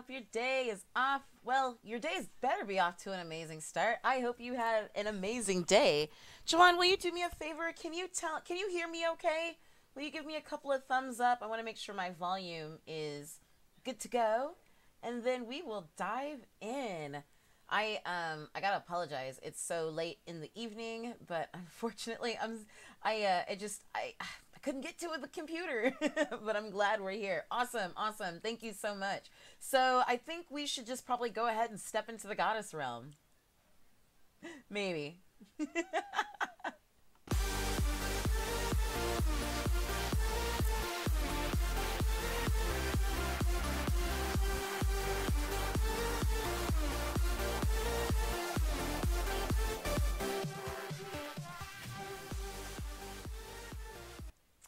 hope your day is off. Well, your day's better be off to an amazing start. I hope you had an amazing day. Joanne, will you do me a favor? Can you hear me okay? Will you give me a couple of thumbs up? I want to make sure my volume is good to go. And then we will dive in. I gotta apologize. It's so late in the evening, but unfortunately I couldn't get to the computer, but I'm glad we're here. Awesome, awesome. Thank you so much. So I think we should just probably go ahead and step into the goddess realm. Maybe.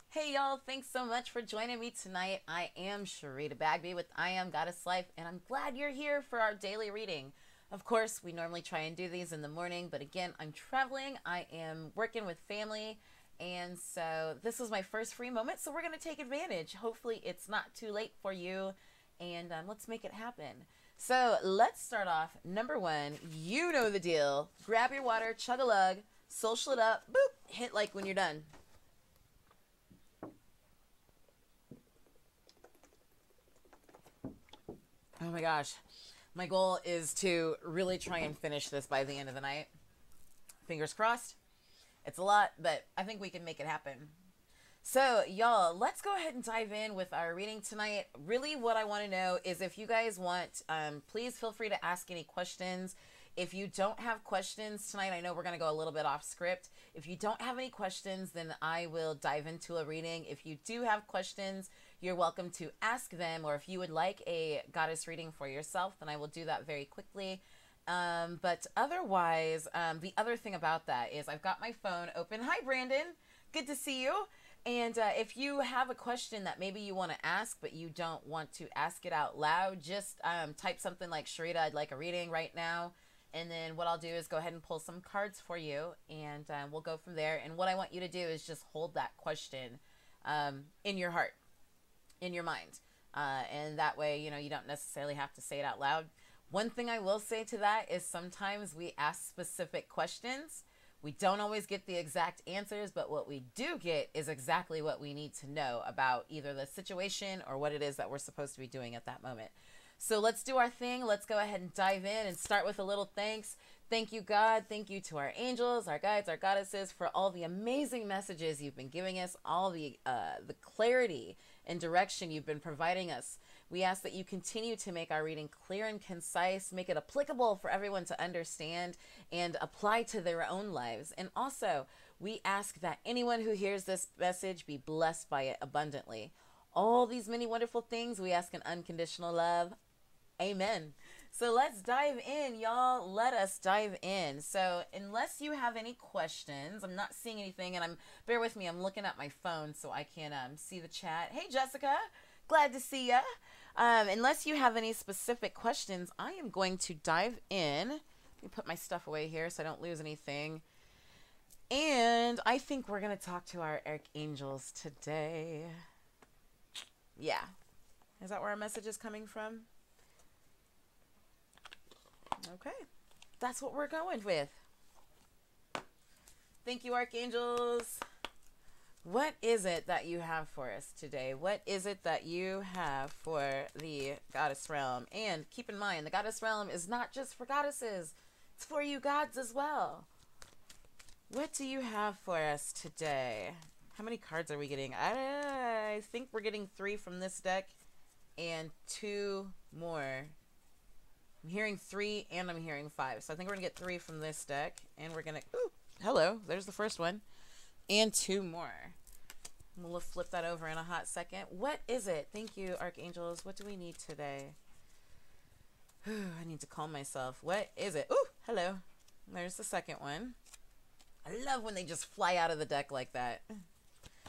Hey y'all, thanks so much for joining me tonight. I am Sharita Bagby with I Am Goddess Life, and I'm glad you're here for our daily reading. Of course, we normally try and do these in the morning, but again, I'm traveling. I am working with family, and so this is my first free moment, so we're going to take advantage. Hopefully it's not too late for you, and let's make it happen. So let's start off. Number one, you know the deal. Grab your water, chug a lug, social it up, boop, hit like when you're done. Oh my gosh. My goal is to really try and finish this by the end of the night. Fingers crossed. It's a lot, but I think we can make it happen. So, y'all, let's go ahead and dive in with our reading tonight. Really, what I want to know is if you guys want, please feel free to ask any questions. If you don't have questions tonight, I know we're going to go a little bit off script. If you don't have any questions, then I will dive into a reading. If you do have questions, you're welcome to ask them, or if you would like a goddess reading for yourself, then I will do that very quickly. But otherwise, the other thing about that is I've got my phone open. Hi, Brandon. Good to see you. And if you have a question that maybe you want to ask, but you don't want to ask it out loud, just type something like, Sharita, I'd like a reading right now. And then what I'll do is go ahead and pull some cards for you, and we'll go from there. And what I want you to do is just hold that question in your heart, in your mind. And that way, you know, you don't necessarily have to say it out loud. One thing I will say to that is sometimes we ask specific questions. We don't always get the exact answers, but what we do get is exactly what we need to know about either the situation or what it is that we're supposed to be doing at that moment. So let's do our thing. Let's go ahead and dive in and start with a little thanks. Thank you, God. Thank you to our angels, our guides, our goddesses for all the amazing messages you've been giving us, all the clarity and direction you've been providing us. We ask that you continue to make our reading clear and concise, make it applicable for everyone to understand and apply to their own lives. And also, we ask that anyone who hears this message be blessed by it abundantly. All these many wonderful things we ask in unconditional love. Amen. So let's dive in, y'all. Let us dive in. So unless you have any questions, I'm not seeing anything, and bear with me, I'm looking at my phone so I can see the chat. Hey, Jessica. Glad to see ya. Unless you have any specific questions, I am going to dive in. Let me put my stuff away here so I don't lose anything. And I think we're going to talk to our archangels today. Yeah. Is that where our message is coming from? Okay. That's what we're going with. Thank you, archangels. What is it that you have for us today? What is it that you have for the goddess realm? And keep in mind, the goddess realm is not just for goddesses. It's for you gods as well. What do you have for us today? How many cards are we getting? I think we're getting 3 from this deck and 2 more. I'm hearing 3 and I'm hearing 5. So I think we're going to get 3 from this deck. And we're going to... Ooh, hello. There's the first one. And 2 more. We'll flip that over in a hot second. What is it? Thank you, archangels. What do we need today? I need to calm myself. What is it? Ooh, hello. There's the second one. I love when they just fly out of the deck like that.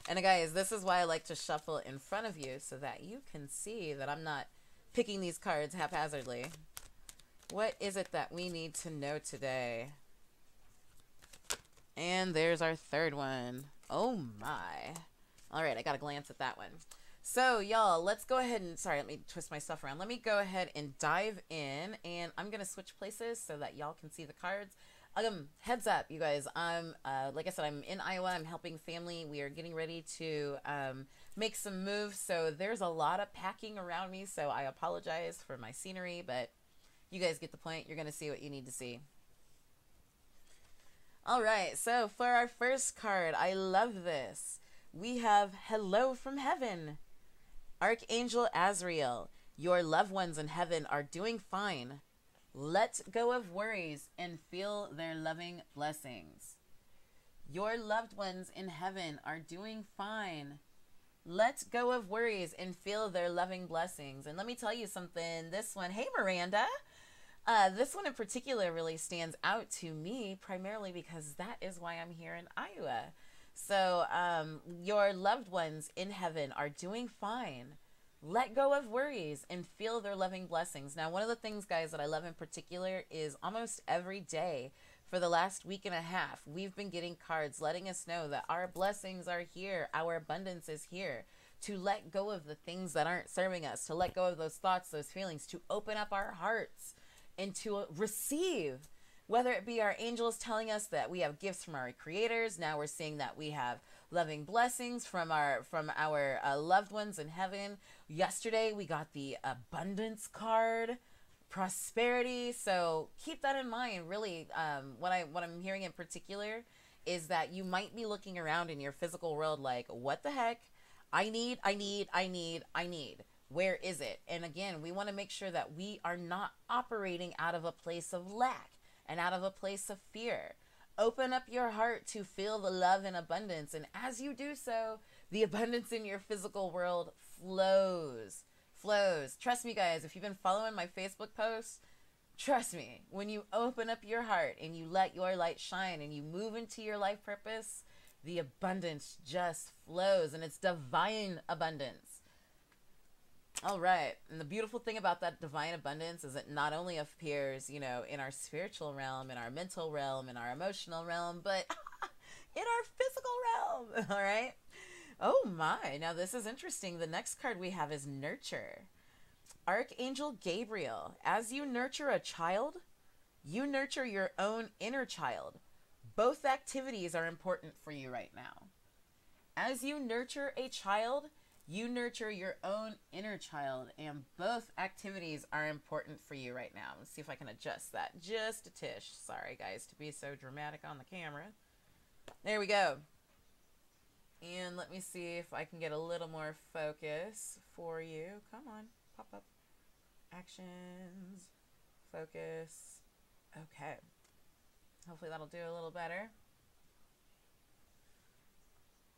And guys, this is why I like to shuffle in front of you so that you can see that I'm not picking these cards haphazardly. What is it that we need to know today? And there's our third one. Oh my. All right, I got to glance at that one. So, y'all, let's go ahead and, sorry, let me twist my stuff around. Let me go ahead and dive in, and I'm going to switch places so that y'all can see the cards. Heads up, you guys, like I said, I'm in Iowa. I'm helping family. We are getting ready to make some moves, so there's a lot of packing around me, so I apologize for my scenery, but you guys get the point. You're going to see what you need to see. All right, so for our first card, I love this. We have Hello from Heaven. Archangel Azrael, your loved ones in heaven are doing fine. Let go of worries and feel their loving blessings. Your loved ones in heaven are doing fine. Let go of worries and feel their loving blessings. And let me tell you something. This one, hey Miranda, this one in particular really stands out to me primarily because that is why I'm here in Iowa. So your loved ones in heaven are doing fine. Let go of worries and feel their loving blessings. Now, one of the things, guys, that I love in particular is almost every day for the last week and a half, we've been getting cards letting us know that our blessings are here. Our abundance is here. To let go of the things that aren't serving us, to let go of those thoughts, those feelings, to open up our hearts and to receive. Whether it be our angels telling us that we have gifts from our creators, now we're seeing that we have loving blessings from our loved ones in heaven. Yesterday we got the abundance card, prosperity. So keep that in mind. Really, what I'm hearing in particular is that you might be looking around in your physical world like, what the heck? I need. Where is it? And again, we want to make sure that we are not operating out of a place of lack and out of a place of fear. Open up your heart to feel the love and abundance. And as you do so, the abundance in your physical world flows. Trust me, guys, if you've been following my Facebook posts, trust me, when you open up your heart and you let your light shine and you move into your life purpose, the abundance just flows, and it's divine abundance. All right. And the beautiful thing about that divine abundance is it not only appears, in our spiritual realm, in our mental realm, in our emotional realm, but in our physical realm. All right. Oh my. Now this is interesting. The next card we have is Nurture. Archangel Gabriel. As you nurture a child, you nurture your own inner child. Both activities are important for you right now. As you nurture a child, you nurture your own inner child, and both activities are important for you right now. Let's see if I can adjust that just a tish. Sorry, guys, to be so dramatic on the camera. There we go. And let me see if I can get a little more focus for you. Come on, pop up. Actions, focus. Okay. Hopefully that'll do a little better.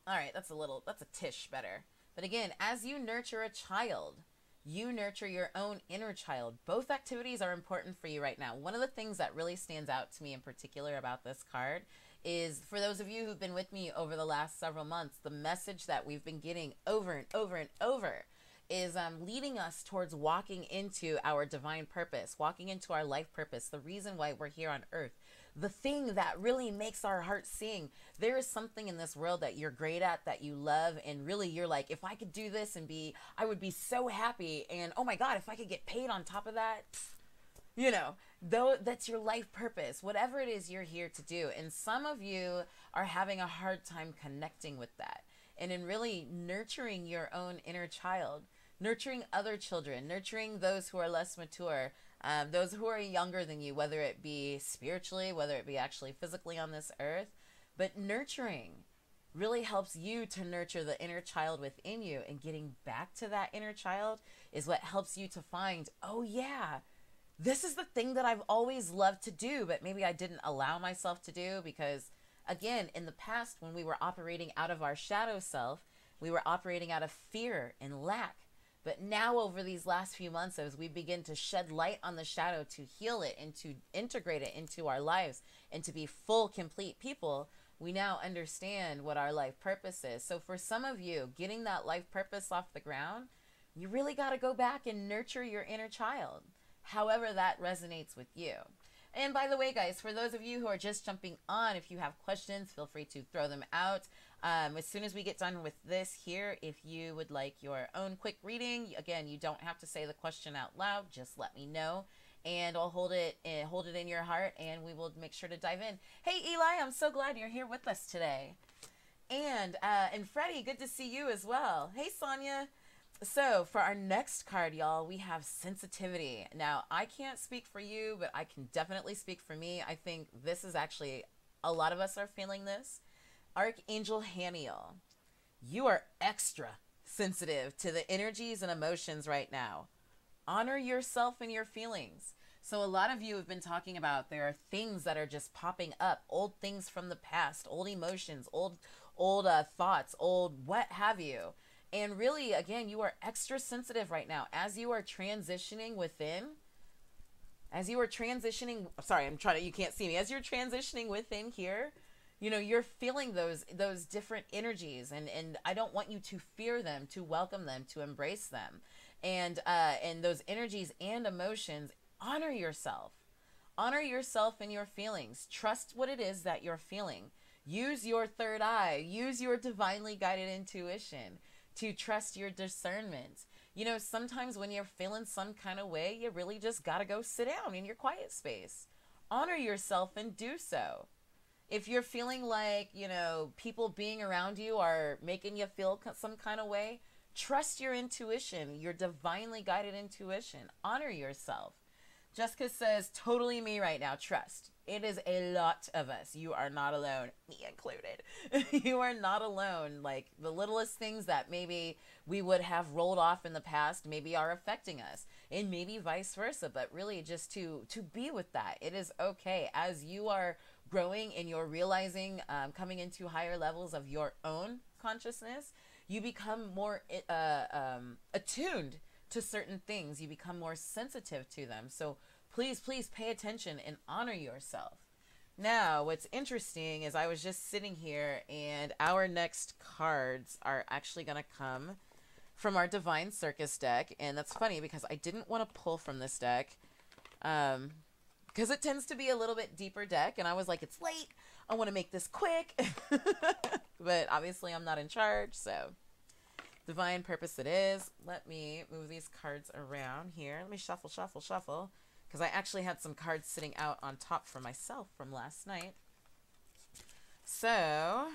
All right, that's a tish better. But again, as you nurture a child, you nurture your own inner child. Both activities are important for you right now. One of the things that really stands out to me in particular about this card is, for those of you who've been with me over the last several months, the message that we've been getting over and over and over is leading us towards walking into our divine purpose, walking into our life purpose, the reason why we're here on earth. The thing that really makes our heart sing. There is something in this world that you're great at, that you love, and really you're like, if I could do this I would be so happy, and oh my God, if I could get paid on top of that, though that's your life purpose, whatever it is you're here to do. And some of you are having a hard time connecting with that. And in really nurturing your own inner child, nurturing other children, nurturing those who are less mature, those who are younger than you, whether it be spiritually, whether it be actually physically on this earth. But nurturing really helps you to nurture the inner child within you. And getting back to that inner child is what helps you to find, oh yeah, this is the thing that I've always loved to do, but maybe I didn't allow myself to do because, again, in the past, when we were operating out of our shadow self, we were operating out of fear and lack. But now over these last few months, as we begin to shed light on the shadow, to heal it and to integrate it into our lives and to be full, complete people, we now understand what our life purpose is. So for some of you, getting that life purpose off the ground, you really got to go back and nurture your inner child, however that resonates with you. And by the way, guys, for those of you who are just jumping on, if you have questions, feel free to throw them out. As soon as we get done with this here, if you would like your own quick reading, again, you don't have to say the question out loud. Just let me know, and I'll hold it in your heart, and we will make sure to dive in. Hey, Eli, I'm so glad you're here with us today. And Freddie, good to see you as well. Hey, Sonia. So for our next card, y'all, we have sensitivity. Now, I can't speak for you, but I can definitely speak for me. I think this is actually, a lot of us are feeling this. Archangel Haniel, you are extra sensitive to the energies and emotions right now. Honor yourself and your feelings. So a lot of you have been talking about there are things that are just popping up, old things from the past, old emotions, old thoughts, old what have you. And really, again, you are extra sensitive right now as you are transitioning within. As you are transitioning, sorry, you can't see me. As you're transitioning within here, you know, you're feeling those different energies, and I don't want you to fear them, to welcome them, to embrace them. And those energies and emotions, honor yourself. Honor yourself and your feelings. Trust what it is that you're feeling. Use your third eye. Use your divinely guided intuition to trust your discernment. You know, sometimes when you're feeling some kind of way, you really just got to go sit down in your quiet space. Honor yourself and do so. If you're feeling like, you know, people being around you are making you feel some kind of way, trust your intuition, your divinely guided intuition. Honor yourself. Jessica says, totally me right now. Trust. It is a lot of us. You are not alone, me included. You are not alone. Like the littlest things that maybe we would have rolled off in the past maybe are affecting us, and maybe vice versa. But really just to be with that. It is okay. As you are growing and you're realizing, coming into higher levels of your own consciousness, you become more attuned to certain things. You become more sensitive to them. So please pay attention and honor yourself. Now, what's interesting is I was just sitting here, and our next cards are actually going to come from our Divine Circus deck. And that's funny because I didn't want to pull from this deck because it tends to be a little bit deeper deck. And I was like, it's late. I want to make this quick. But obviously I'm not in charge, so divine purpose it is. Let me move these cards around here. Let me shuffle, because I actually had some cards sitting out on top for myself from last night. So,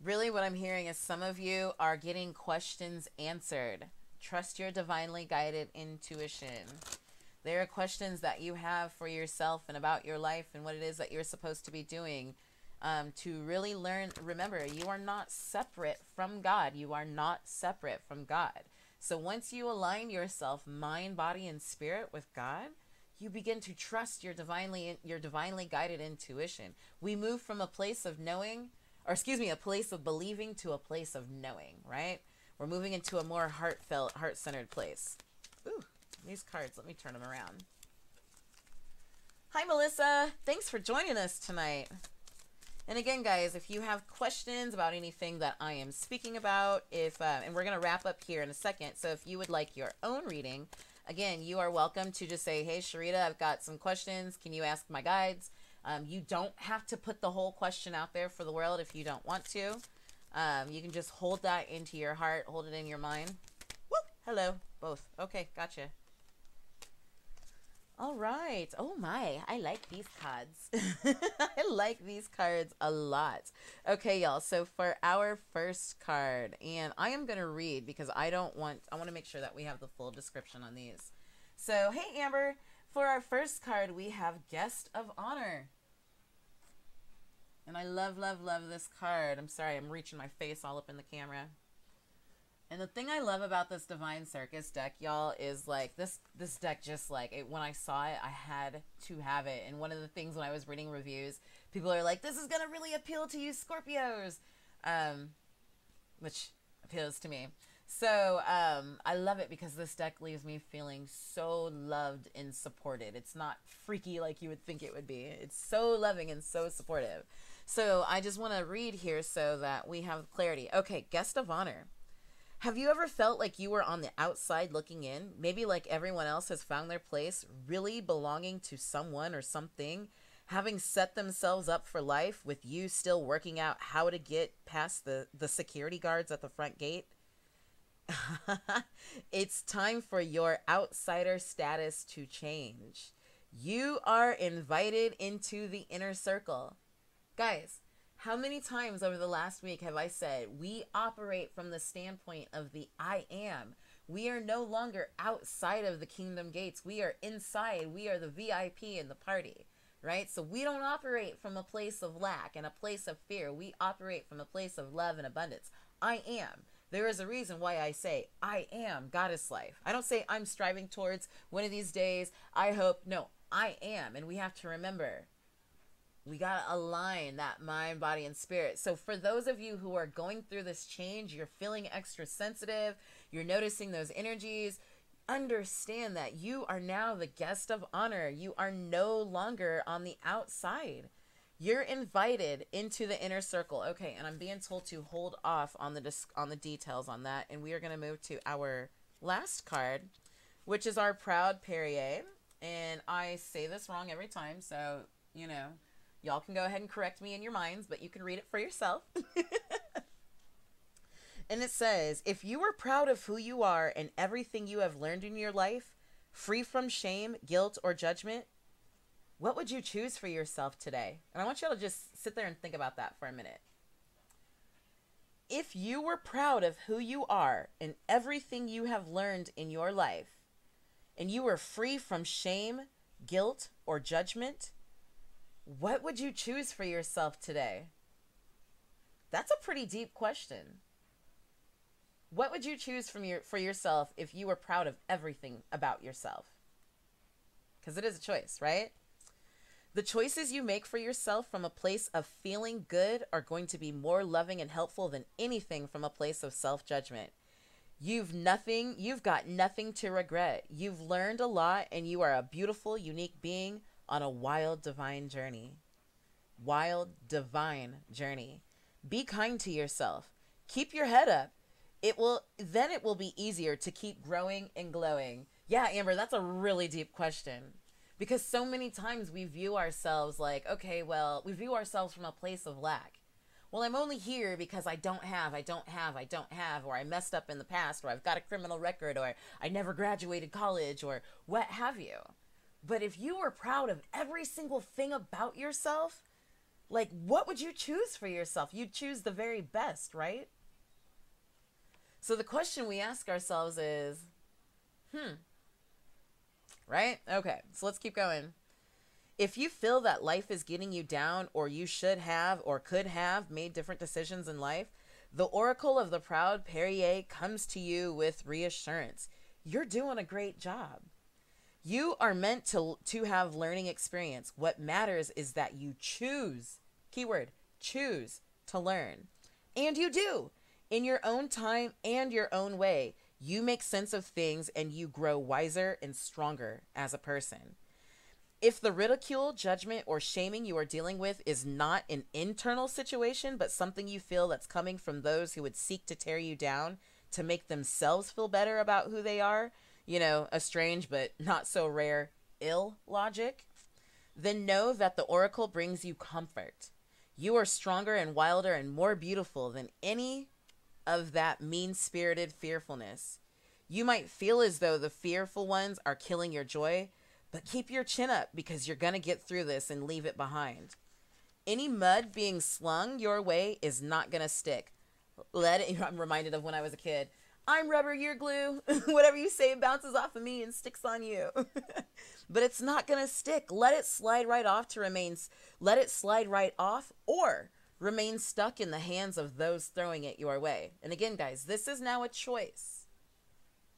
really what I'm hearing is some of you are getting questions answered. Trust your divinely guided intuition. There are questions that you have for yourself and about your life and what it is that you're supposed to be doing. To really learn, remember, you are not separate from God. You are not separate from God. So once you align yourself, mind, body, and spirit with God, you begin to trust your divinely guided intuition. We move from a place of knowing, a place of believing to a place of knowing, right? We're moving into a more heartfelt, heart-centered place. Ooh, these cards, let me turn them around. Hi, Melissa. Thanks for joining us tonight. And again, guys, if you have questions about anything that I am speaking about, and we're going to wrap up here in a second. So if you would like your own reading, again, you are welcome to just say, hey, Sharita, I've got some questions. Can you ask my guides? You don't have to put the whole question out there for the world if you don't want to. You can just hold that into your heart, hold it in your mind. Woo! Hello, both. Okay, gotcha. All right. Oh my, I like these cards. I like these cards a lot. Okay, y'all. So for our first card, and I am going to read because I want to make sure that we have the full description on these. So, hey, Amber, for our first card, we have Guest of Honor. And I love this card. I'm sorry, I'm reaching my face all up in the camera. And the thing I love about this Divine Circus deck, y'all, is like this deck just like, when I saw it, I had to have it. And one of the things when I was reading reviews, people are like, this is going to really appeal to you Scorpios, which appeals to me. So I love it because this deck leaves me feeling so loved and supported. It's not freaky like you would think it would be. It's so loving and so supportive. So I just want to read here so that we have clarity. Okay, Guest of Honor. Have you ever felt like you were on the outside looking in? Maybe like everyone else has found their place, really belonging to someone or something, having set themselves up for life with you still working out how to get past the security guards at the front gate? It's time for your outsider status to change. You are invited into the inner circle. Guys, how many times over the last week have I said we operate from the standpoint of the I am? We are no longer outside of the kingdom gates. We are inside. We are the VIP in the party, right? So we don't operate from a place of lack and a place of fear. We operate from a place of love and abundance. I am. There is a reason why I say I am goddess life. I don't say I'm striving towards one of these days. I hope. No, I am. And we have to remember, we got to align that mind, body, and spirit. So for those of you who are going through this change, you're feeling extra sensitive, you're noticing those energies, understand that you are now the guest of honor. You are no longer on the outside. You're invited into the inner circle. Okay, and I'm being told to hold off on the details on that, and we are going to move to our last card, which is our Proud Perrier. And I say this wrong every time, so, you know, y'all can go ahead and correct me in your minds, but you can read it for yourself. And it says, if you are proud of who you are and everything you have learned in your life, free from shame, guilt, or judgment, what would you choose for yourself today? And I want you all to just sit there and think about that for a minute. If you were proud of who you are and everything you have learned in your life, and you were free from shame, guilt, or judgment, what would you choose for yourself today? That's a pretty deep question. What would you choose for yourself if you were proud of everything about yourself? Because it is a choice, right? The choices you make for yourself from a place of feeling good are going to be more loving and helpful than anything from a place of self-judgment. You've got nothing to regret. You've learned a lot, and you are a beautiful, unique being on a wild, divine journey. Wild, divine journey. Be kind to yourself. Keep your head up. It will be easier to keep growing and glowing. Yeah, Amber, that's a really deep question. Because so many times we view ourselves like, okay, well, we view ourselves from a place of lack. Well, I'm only here because I don't have, or I messed up in the past, or I've got a criminal record, or I never graduated college, or what have you. But if you were proud of every single thing about yourself, like, what would you choose for yourself? You'd choose the very best, right? So the question we ask ourselves is, right? Okay, so let's keep going. If you feel that life is getting you down, or you should have or could have made different decisions in life, the Oracle of the Proud Perrier comes to you with reassurance. You're doing a great job. You are meant to have learning experience. What matters is that you choose, keyword, choose to learn. And you do, in your own time and your own way. You make sense of things and you grow wiser and stronger as a person. If the ridicule, judgment, or shaming you are dealing with is not an internal situation, but something you feel that's coming from those who would seek to tear you down to make themselves feel better about who they are, you know, a strange but not so rare ill logic, then know that the Oracle brings you comfort. You are stronger and wilder and more beautiful than any of that mean-spirited fearfulness. You might feel as though the fearful ones are killing your joy, but keep your chin up because you're going to get through this and leave it behind. Any mud being slung your way is not going to stick. I'm reminded of when I was a kid. I'm rubber, you're glue. Whatever you say bounces off of me and sticks on you. But it's not going to stick. Let it slide right off or remain stuck in the hands of those throwing it your way. And again, guys, this is now a choice.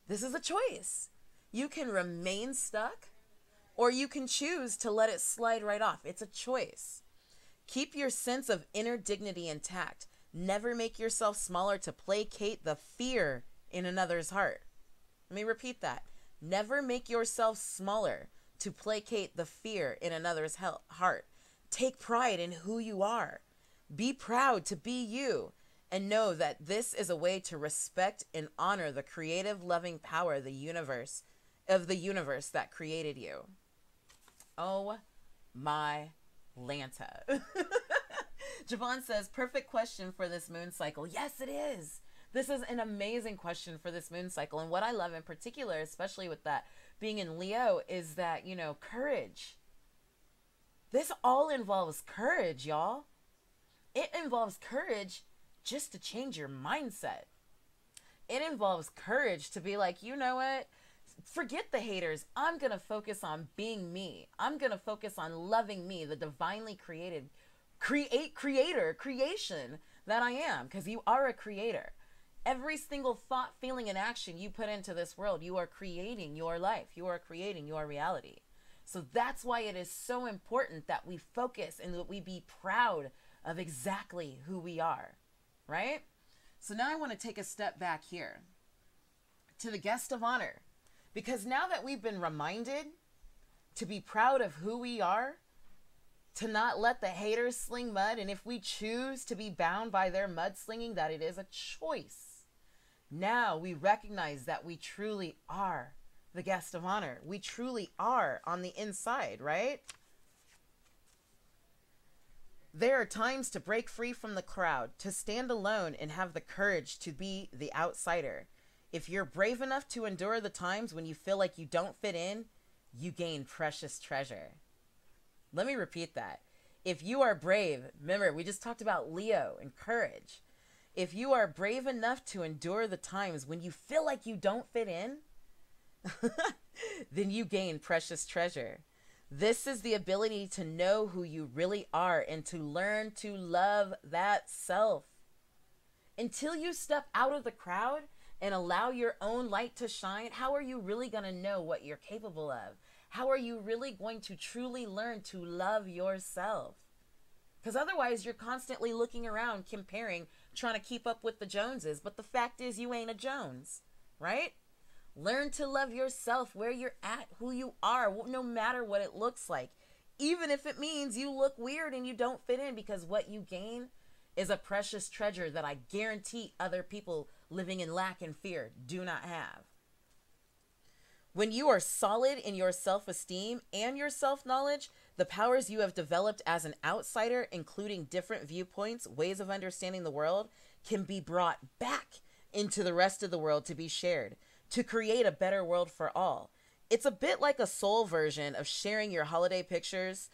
This is a choice. You can remain stuck, or you can choose to let it slide right off. It's a choice. Keep your sense of inner dignity intact. Never make yourself smaller to placate the fear in another's heart. Let me repeat that. Never make yourself smaller to placate the fear in another's heart. Take pride in who you are. Be proud to be you. and know that this is a way to respect and honor the creative, loving power of the universe that created you. Oh my Lanta. Javon says, perfect question for this moon cycle. Yes, it is. This is an amazing question for this moon cycle. And what I love in particular, especially with that being in Leo, is that, you know, courage. This all involves courage, y'all. It involves courage just to change your mindset. It involves courage to be like, you know what? Forget the haters. I'm going to focus on being me. I'm going to focus on loving me, the divinely created creation that I am, because you are a creator. Every single thought, feeling, and action you put into this world, you are creating your life. You are creating your reality. So that's why it is so important that we focus and that we be proud of exactly who we are, right? So now I want to take a step back here to the guest of honor, because now that we've been reminded to be proud of who we are, to not let the haters sling mud, and if we choose to be bound by their mudslinging, that it is a choice. Now we recognize that we truly are the guest of honor. We truly are on the inside, right? There are times to break free from the crowd, to stand alone and have the courage to be the outsider. If you're brave enough to endure the times when you feel like you don't fit in, you gain precious treasure. Let me repeat that. If you are brave, remember, we just talked about Leo and courage. If you are brave enough to endure the times when you feel like you don't fit in, then you gain precious treasure. This is the ability to know who you really are and to learn to love that self. Until you step out of the crowd and allow your own light to shine, how are you really going to know what you're capable of? How are you really going to truly learn to love yourself? Because otherwise you're constantly looking around, comparing, trying to keep up with the Joneses. But the fact is you ain't a Jones, right? Learn to love yourself where you're at, who you are, no matter what it looks like. Even if it means you look weird and you don't fit in, because what you gain is a precious treasure that I guarantee other people living in lack and fear do not have. When you are solid in your self-esteem and your self-knowledge, the powers you have developed as an outsider, including different viewpoints, ways of understanding the world, can be brought back into the rest of the world to be shared, to create a better world for all. It's a bit like a soul version of sharing your holiday pictures,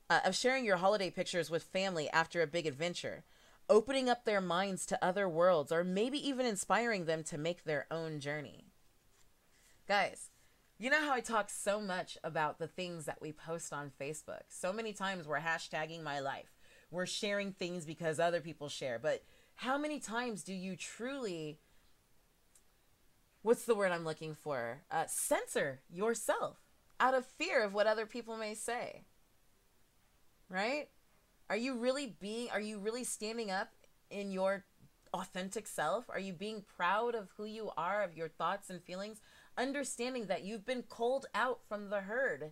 with family after a big adventure, opening up their minds to other worlds, or maybe even inspiring them to make their own journey. Guys, you know how I talk so much about the things that we post on Facebook? So many times we're hashtagging my life. We're sharing things because other people share. But how many times do you truly, what's the word I'm looking for? Censor yourself out of fear of what other people may say, right? Are you really standing up in your authentic self? Are you being proud of who you are, of your thoughts and feelings? Understanding that you've been culled out from the herd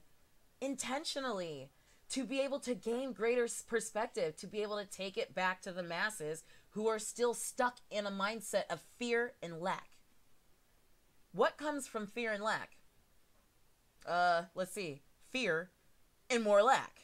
intentionally to be able to gain greater perspective, to be able to take it back to the masses who are still stuck in a mindset of fear and lack. What comes from fear and lack? Let's see. Fear and more lack.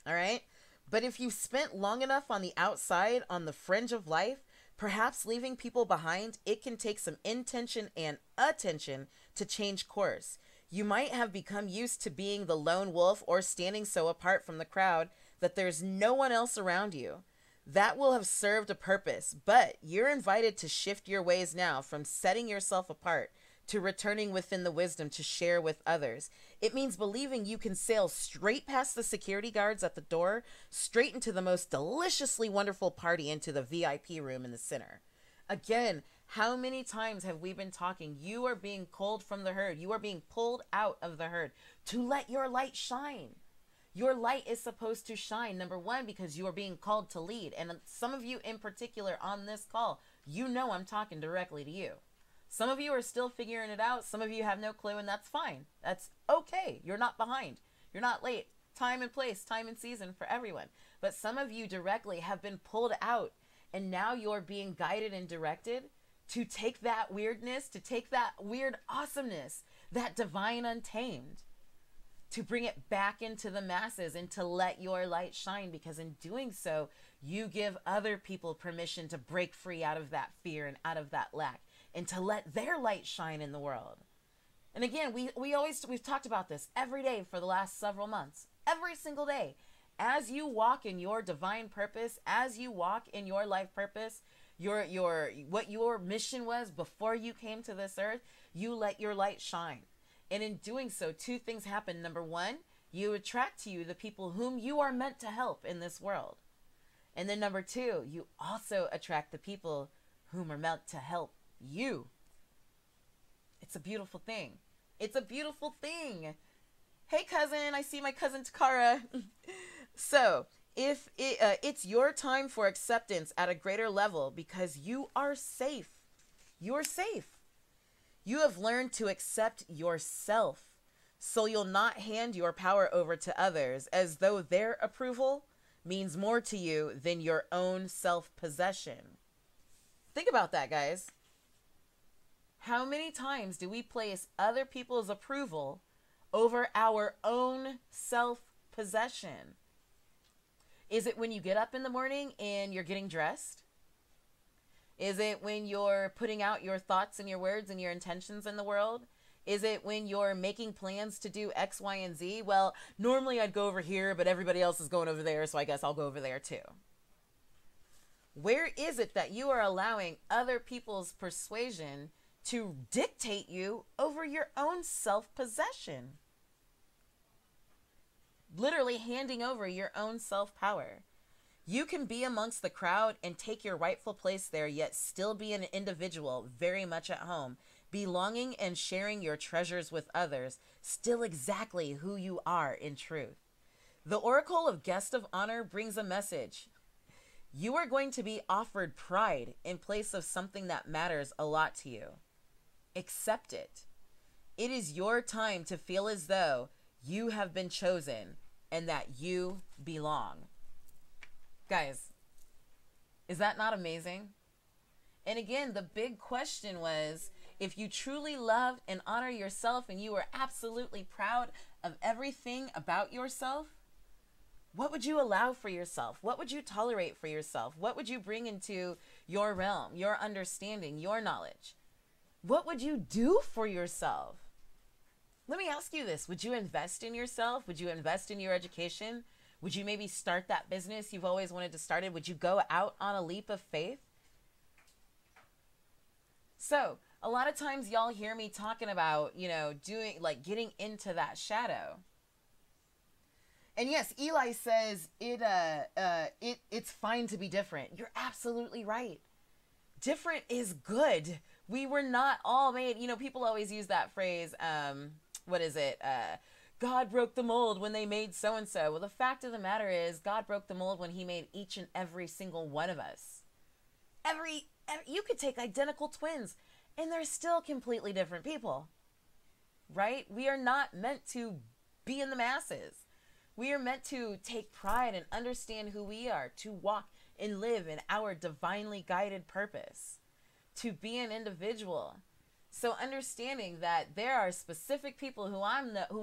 All right? But if you've spent long enough on the outside, on the fringe of life, perhaps leaving people behind, it can take some intention and attention to change course. You might have become used to being the lone wolf or standing so apart from the crowd that there's no one else around you. That will have served a purpose, but you're invited to shift your ways now from setting yourself apart to returning within the wisdom to share with others. It means believing you can sail straight past the security guards at the door, straight into the most deliciously wonderful party, into the VIP room in the center. Again, how many times have we been talking? You are being culled from the herd. You are being pulled out of the herd to let your light shine. Your light is supposed to shine, number one, because you are being called to lead. And some of you in particular on this call, you know I'm talking directly to you. Some of you are still figuring it out. Some of you have no clue, and that's fine. That's okay. You're not behind. You're not late. Time and place, time and season for everyone. But some of you directly have been pulled out And now you're being guided and directed to take that weirdness, to take that weird awesomeness, that divine untamed, to bring it back into the masses and to let your light shine, because in doing so, you give other people permission to break free out of that fear and out of that lack and to let their light shine in the world. And again, we've talked about this every day for the last several months, every single day. As you walk in your divine purpose, as you walk in your life purpose, what your mission was before you came to this earth, you let your light shine. And in doing so, two things happen. Number one, you attract to you the people whom you are meant to help in this world. And then number two, you also attract the people whom are meant to help you. It's a beautiful thing. It's a beautiful thing. Hey, cousin, I see my cousin Takara. So, if it's your time for acceptance at a greater level, because you are safe. You're safe. You have learned to accept yourself, so you'll not hand your power over to others as though their approval means more to you than your own self-possession. Think about that, guys. How many times do we place other people's approval over our own self-possession? Is it when you get up in the morning and you're getting dressed? Is it when you're putting out your thoughts and your words and your intentions in the world? Is it when you're making plans to do X, Y, and Z? Well, normally I'd go over here, but everybody else is going over there, so I guess I'll go over there too. Where is it that you are allowing other people's persuasion to dictate you over your own self-possession? Literally handing over your own self-power. You can be amongst the crowd and take your rightful place there, yet still be an individual very much at home, belonging and sharing your treasures with others, still exactly who you are in truth. The Oracle of Guest of Honor brings a message. You are going to be offered pride in place of something that matters a lot to you. Accept it. It is your time to feel as though you have been chosen and that you belong. Guys, is that not amazing? And again, the big question was, if you truly love and honor yourself and you are absolutely proud of everything about yourself, what would you allow for yourself? What would you tolerate for yourself? What would you bring into your realm, your understanding, your knowledge? What would you do for yourself? Let me ask you this. Would you invest in yourself? Would you invest in your education? Would you maybe start that business you've always wanted to start? Would you go out on a leap of faith? So, a lot of times y'all hear me talking about, getting into that shadow. And yes, Eli says it's fine to be different. You're absolutely right. Different is good. We were not all made, people always use that phrase, God broke the mold when they made so-and-so. Well, the fact of the matter is God broke the mold when he made each and every single one of us. You could take identical twins and they're still completely different people, right? We are not meant to be in the masses. We are meant to take pride and understand who we are, to walk and live in our divinely guided purpose, to be an individual. So understanding that there are specific people who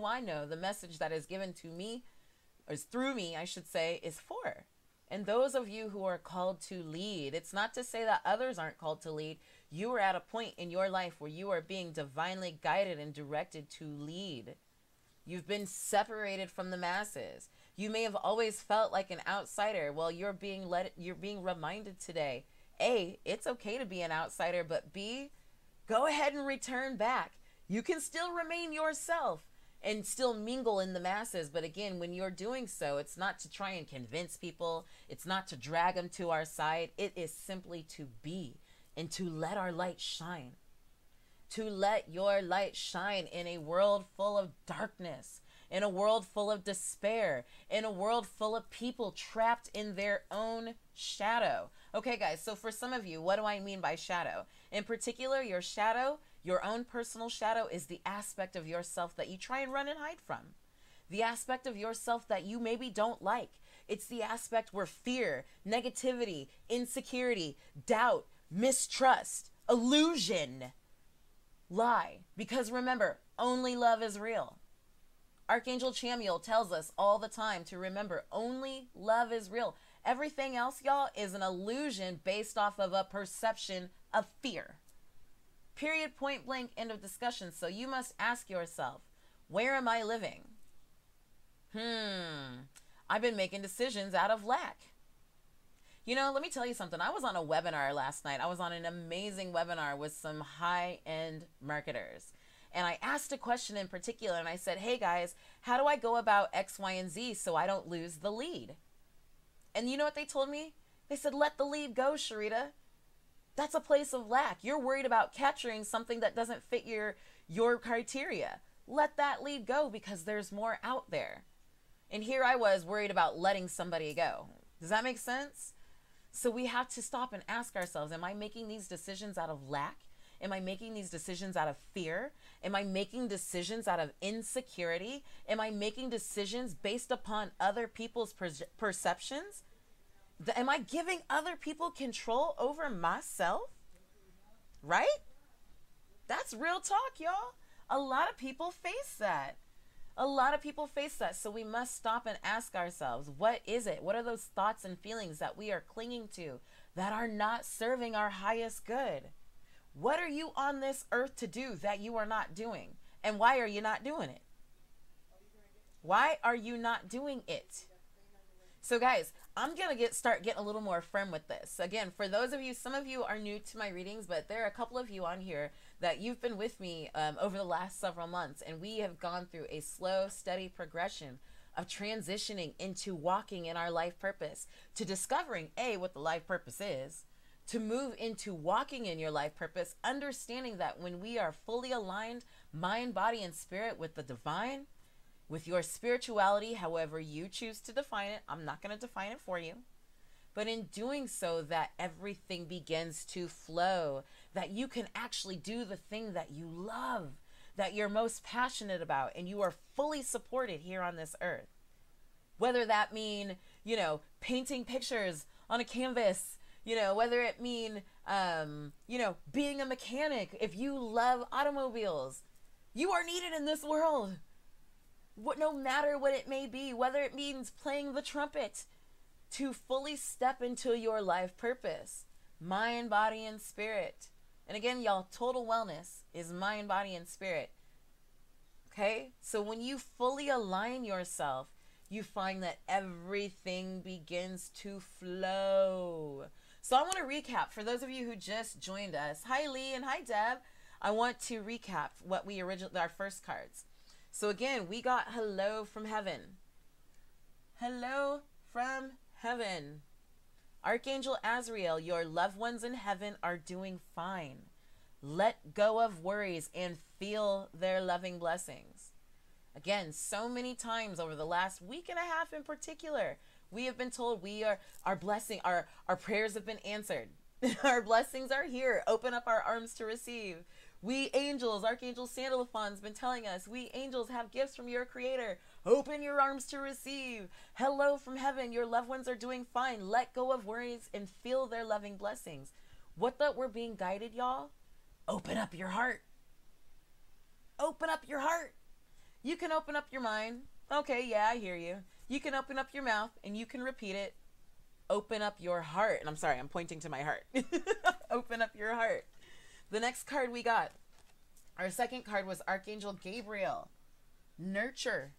I know the message that is given to me, or is through me, I should say, is for. And those of you who are called to lead, it's not to say that others aren't called to lead. You are at a point in your life where you are being divinely guided and directed to lead. You've been separated from the masses. You may have always felt like an outsider. Well, you're being reminded today, A, it's okay to be an outsider, but B, go ahead and return back. You can still remain yourself and still mingle in the masses. But again, when you're doing so, it's not to try and convince people. It's not to drag them to our side. It is simply to be and to let our light shine. To let your light shine in a world full of darkness, in a world full of despair, in a world full of people trapped in their own shadow. Okay, guys, so for some of you, what do I mean by shadow? In particular, your shadow, your own personal shadow, is the aspect of yourself that you try and run and hide from. The aspect of yourself that you maybe don't like. It's the aspect where fear, negativity, insecurity, doubt, mistrust, illusion lie. Because remember, only love is real. Archangel Chamuel tells us all the time to remember only love is real. Everything else, y'all, is an illusion based off of a perception of fear. Period, point blank, end of discussion. So you must ask yourself, where am I living? I've been making decisions out of lack. You know, let me tell you something. I was on a webinar last night. I was on an amazing webinar with some high-end marketers. And I asked a question in particular, and I said, hey guys, how do I go about X, Y, and Z so I don't lose the lead? And you know what they told me? They said, let the lead go, Sharita. That's a place of lack. You're worried about capturing something that doesn't fit your criteria. Let that lead go because there's more out there. And here I was worried about letting somebody go. Does that make sense? So we have to stop and ask ourselves, am I making these decisions out of lack? Am I making these decisions out of fear? Am I making decisions out of insecurity? Am I making decisions based upon other people's perceptions? Am I giving other people control over myself? Right? That's real talk, y'all. A lot of people face that. A lot of people face that. So we must stop and ask ourselves, what is it? What are those thoughts and feelings that we are clinging to that are not serving our highest good? What are you on this earth to do that you are not doing? And why are you not doing it? Why are you not doing it? So guys, I'm going to start getting a little more firm with this. Again, for those of you, some of you are new to my readings, but there are a couple of you on here that you've been with me over the last several months, and we have gone through a slow, steady progression of transitioning into walking in our life purpose, to discovering, A, what the life purpose is, to move into walking in your life purpose, understanding that when we are fully aligned, mind, body, and spirit with the divine, with your spirituality, however you choose to define it, I'm not going to define it for you, but in doing so, that everything begins to flow, that you can actually do the thing that you love, that you're most passionate about, and you are fully supported here on this earth. Whether that mean, you know, painting pictures on a canvas, you know, whether it mean, you know, being a mechanic. If you love automobiles, you are needed in this world. No matter what it may be, whether it means playing the trumpet, to fully step into your life purpose, mind, body, and spirit. And again, y'all, total wellness is mind, body, and spirit. Okay? So when you fully align yourself, you find that everything begins to flow. So I want to recap for those of you who just joined us. Hi, Lee, and hi, Deb. I want to recap what we originally, our first cards. So again, we got hello from heaven. Hello from heaven. Archangel Azrael, your loved ones in heaven are doing fine. Let go of worries and feel their loving blessings. Again, so many times over the last week and a half in particular, we have been told our blessing, our prayers have been answered. Our blessings are here. Open up our arms to receive. We angels, Archangel Sandalphon's been telling us, we angels have gifts from your creator. Open your arms to receive. Hello from heaven. Your loved ones are doing fine. Let go of worries and feel their loving blessings. What that we're being guided, y'all? Open up your heart. Open up your heart. You can open up your mind. Okay, yeah, I hear you. You can open up your mouth and you can repeat it. Open up your heart. And I'm sorry, I'm pointing to my heart. Open up your heart. The next card we got, our second card was Archangel Gabriel. Nurture.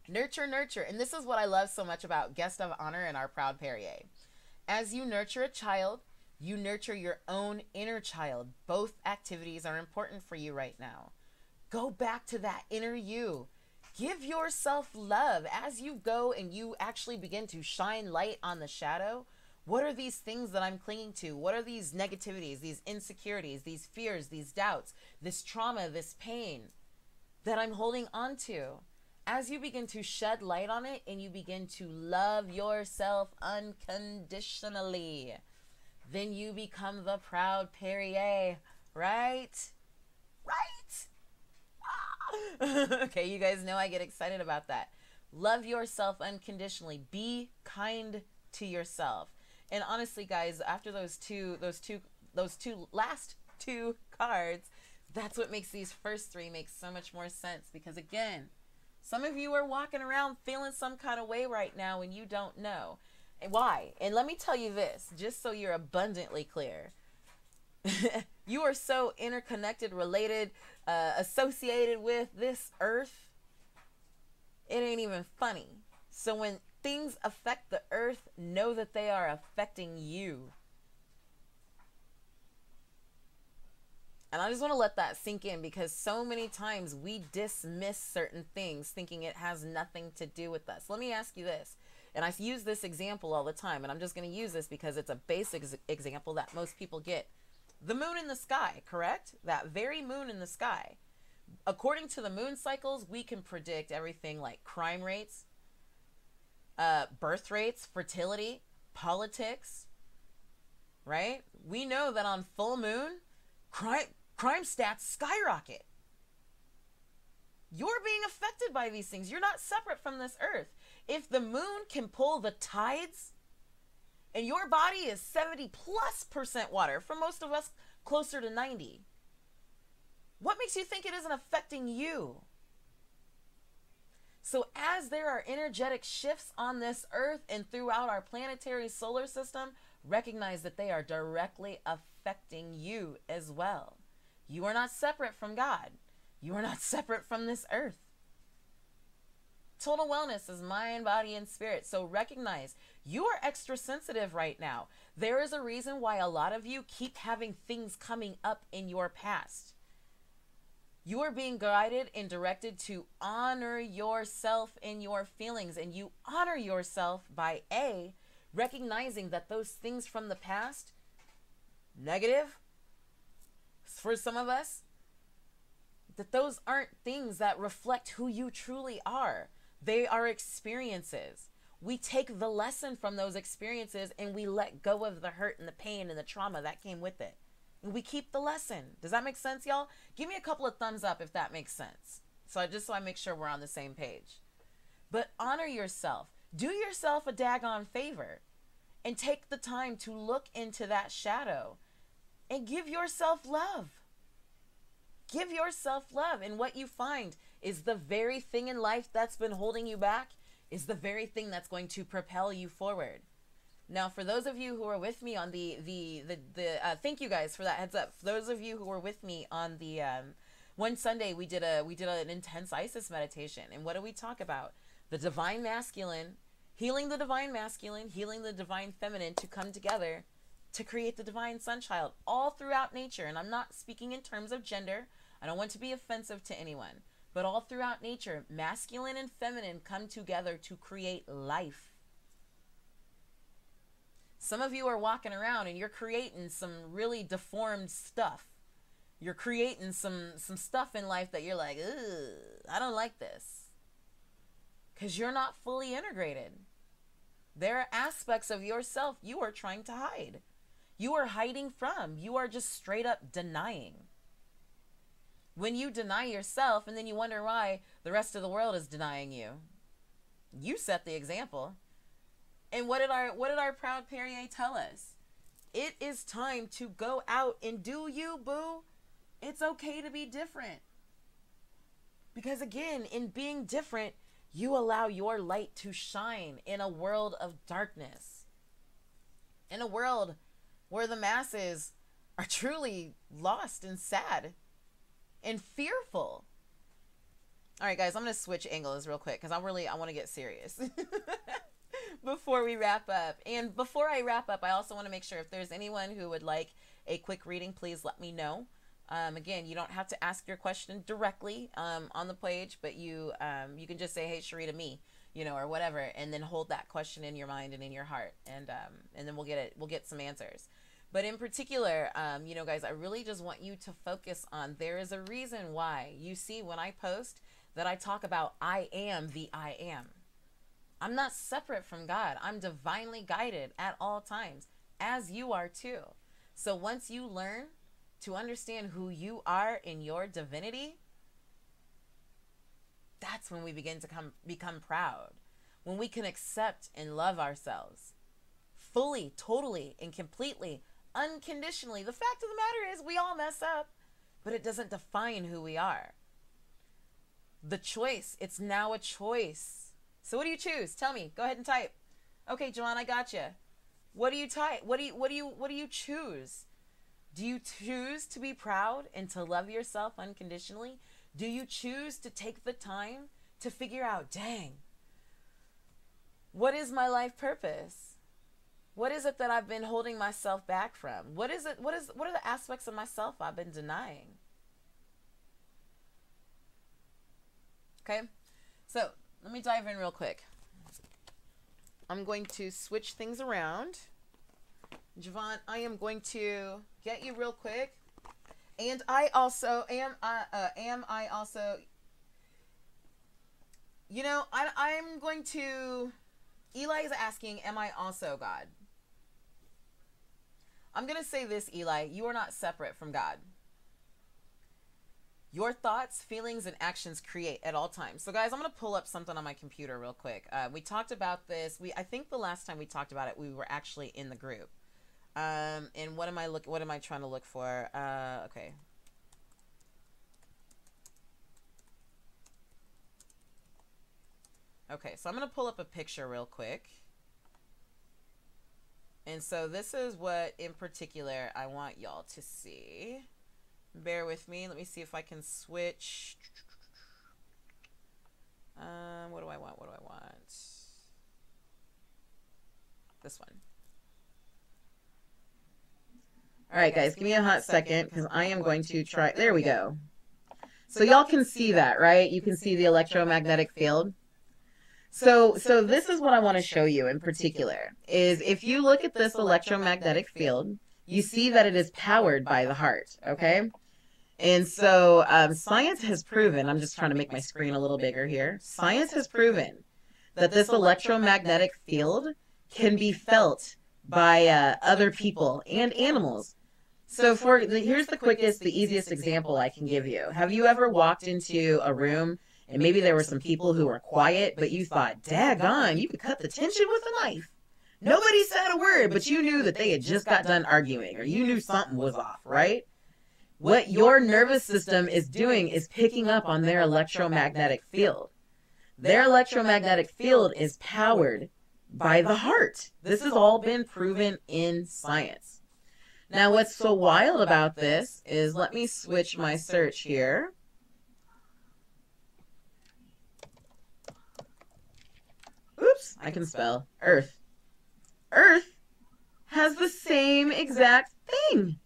Nurture, nurture. And this is what I love so much about Guest of Honor and our Proud Perrier. As you nurture a child, you nurture your own inner child. Both activities are important for you right now. Go back to that inner you. Give yourself love as you go and you actually begin to shine light on the shadow. What are these things that I'm clinging to? What are these negativities, these insecurities, these fears, these doubts, this trauma, this pain that I'm holding on to? As you begin to shed light on it and you begin to love yourself unconditionally, then you become the Proud Perrier, right? Right? Ah. Okay, you guys know I get excited about that. Love yourself unconditionally. Be kind to yourself. And honestly, guys, after those last two cards, that's what makes these first three make so much more sense. Because again, some of you are walking around feeling some kind of way right now and you don't know. And why? And let me tell you this, just so you're abundantly clear. You are so interconnected, related, associated with this earth. It ain't even funny. So when things affect the earth, know that they are affecting you. And I just want to let that sink in, because so many times we dismiss certain things thinking it has nothing to do with us. Let me ask you this. And I use this example all the time, and I'm just going to use this because it's a basic example that most people get. The moon in the sky, correct? That very moon in the sky. According to the moon cycles, we can predict everything like crime rates, birth rates, fertility, politics, right? We know that on full moon, crime stats skyrocket. You're being affected by these things. You're not separate from this earth. If the moon can pull the tides, and your body is 70+% water, for most of us closer to 90, what makes you think it isn't affecting you? So as there are energetic shifts on this earth and throughout our planetary solar system, recognize that they are directly affecting you as well. You are not separate from God. You are not separate from this earth. Total wellness is mind, body, and spirit. So recognize you are extra sensitive right now. There is a reason why a lot of you keep having things coming up in your past. You are being guided and directed to honor yourself and your feelings. And you honor yourself by A, recognizing that those things from the past, negative for some of us, that those aren't things that reflect who you truly are. They are experiences. We take the lesson from those experiences and we let go of the hurt and the pain and the trauma that came with it. And we keep the lesson. Does that make sense, y'all? Give me a couple of thumbs up if that makes sense. So I make sure we're on the same page. But honor yourself. Do yourself a daggone favor and take the time to look into that shadow and give yourself love. Give yourself love. And what you find is the very thing in life that's been holding you back is the very thing that's going to propel you forward. Now, for those of you who are with me on thank you guys for that heads up. For those of you who were with me on the one Sunday, we did an intense Isis meditation. And what did we talk about? The divine masculine, healing the divine masculine, healing the divine feminine to come together to create the divine sunchild all throughout nature. And I'm not speaking in terms of gender. I don't want to be offensive to anyone. But all throughout nature, masculine and feminine come together to create life. Some of you are walking around and you're creating some really deformed stuff. You're creating some stuff in life that you're like, ugh, I don't like this. Because you're not fully integrated. There are aspects of yourself you are trying to hide. You are hiding from. You are just straight up denying. When you deny yourself and then you wonder why the rest of the world is denying you, you set the example. And what did our proud Perrier tell us? It is time to go out and do you, boo. It's okay to be different. Because again, in being different, you allow your light to shine in a world of darkness. In a world where the masses are truly lost and sad and fearful. All right, guys, I'm going to switch angles real quick because I want to get serious. Before we wrap up. And before I wrap up, I also want to make sure if there's anyone who would like a quick reading, please let me know. Again, you don't have to ask your question directly on the page, but you can just say, hey, Sharita, me, or whatever, and then hold that question in your mind and in your heart, and then we'll get some answers. But in particular, guys, I really just want you to focus on, there is a reason why you see when I post that I talk about I am the I am. I'm not separate from God. I'm divinely guided at all times, as you are too. So once you learn to understand who you are in your divinity, that's when we begin to become proud. When we can accept and love ourselves fully, totally, and completely, unconditionally. The fact of the matter is we all mess up, but it doesn't define who we are. The choice, it's now a choice. So what do you choose? Tell me. Go ahead and type. Okay, Joanne, I got you. What do you type? What do you choose? Do you choose to be proud and to love yourself unconditionally? Do you choose to take the time to figure out, dang, what is my life purpose? What is it that I've been holding myself back from? What are the aspects of myself I've been denying? Okay, so let me dive in real quick. I'm going to switch things around. Javon, I am going to get you real quick. And I also, you know, I'm going to, Eli is asking, am I also God? I'm going to say this, Eli, you are not separate from God. Your thoughts, feelings, and actions create at all times. So guys, I'm going to pull up something on my computer real quick. We talked about this. I think the last time we talked about it, we were actually in the group. And what am I trying to look for? Okay. Okay, so I'm going to pull up a picture real quick. And so this is what in particular I want y'all to see. Bear with me. Let me see if I can switch. What do I want? What do I want? This one. All right, guys, give me a hot second because I am going to try. There we go. So y'all can see that, right? You can see the electromagnetic field. So this is what I want to show you in particular is if you look at this electromagnetic field, you see that it is powered by the heart, okay? And so science has proven, I'm just trying to make my screen a little bigger here. Science has proven that this electromagnetic field can be felt by other people and animals. So here's the quickest, the easiest example I can give you. Have you ever walked into a room and maybe there were some people who were quiet, but you thought, daggone, you could cut the tension with a knife. Nobody said a word, but you knew that they had just got done arguing, or you knew something was off, right? What your nervous system is doing is picking up on their electromagnetic field. Their electromagnetic field is powered by the heart. This has all been proven in science. Now, what's so wild about this is, let me switch my search here. Oops, I can spell Earth. Earth has the same exact thing.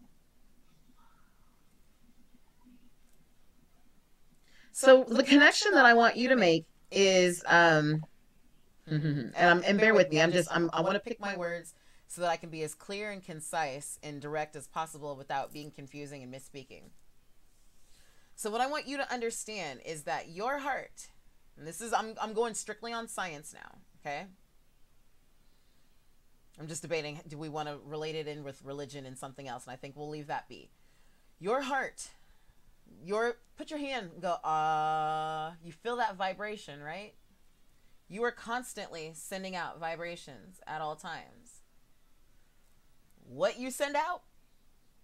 So the connection that I want you to make is, and bear with me, I want to pick my words so that I can be as clear and concise and direct as possible without being confusing and misspeaking. So what I want you to understand is that your heart, and this is, I'm going strictly on science now, okay? I'm just debating, do we want to relate it in with religion and something else? And I think we'll leave that be. Your heart, put your hand and go, you feel that vibration, right? You are constantly sending out vibrations at all times. What you send out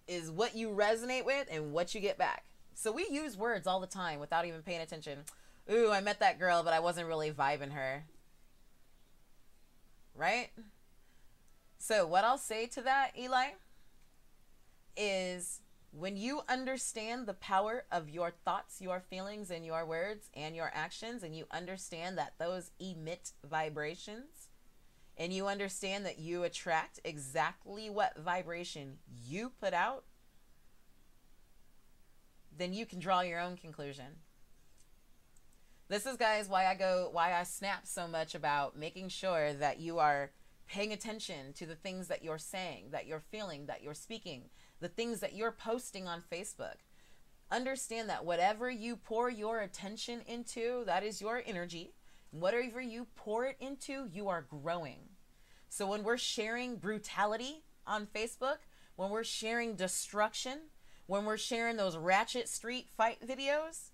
is what you resonate with and what you get back. So we use words all the time without even paying attention. Ooh, I met that girl, but I wasn't really vibing her. Right? So what I'll say to that, Eli, is when you understand the power of your thoughts, your feelings, and your words and your actions, and you understand that those emit vibrations, and you understand that you attract exactly what vibration you put out, then you can draw your own conclusion. This is, guys, why I snap so much about making sure that you are paying attention to the things that you're saying, that you're feeling, that you're speaking, the things that you're posting on Facebook. Understand that whatever you pour your attention into, that is your energy. Whatever you pour it into, you are growing. So when we're sharing brutality on Facebook, when we're sharing destruction, when we're sharing those ratchet street fight videos,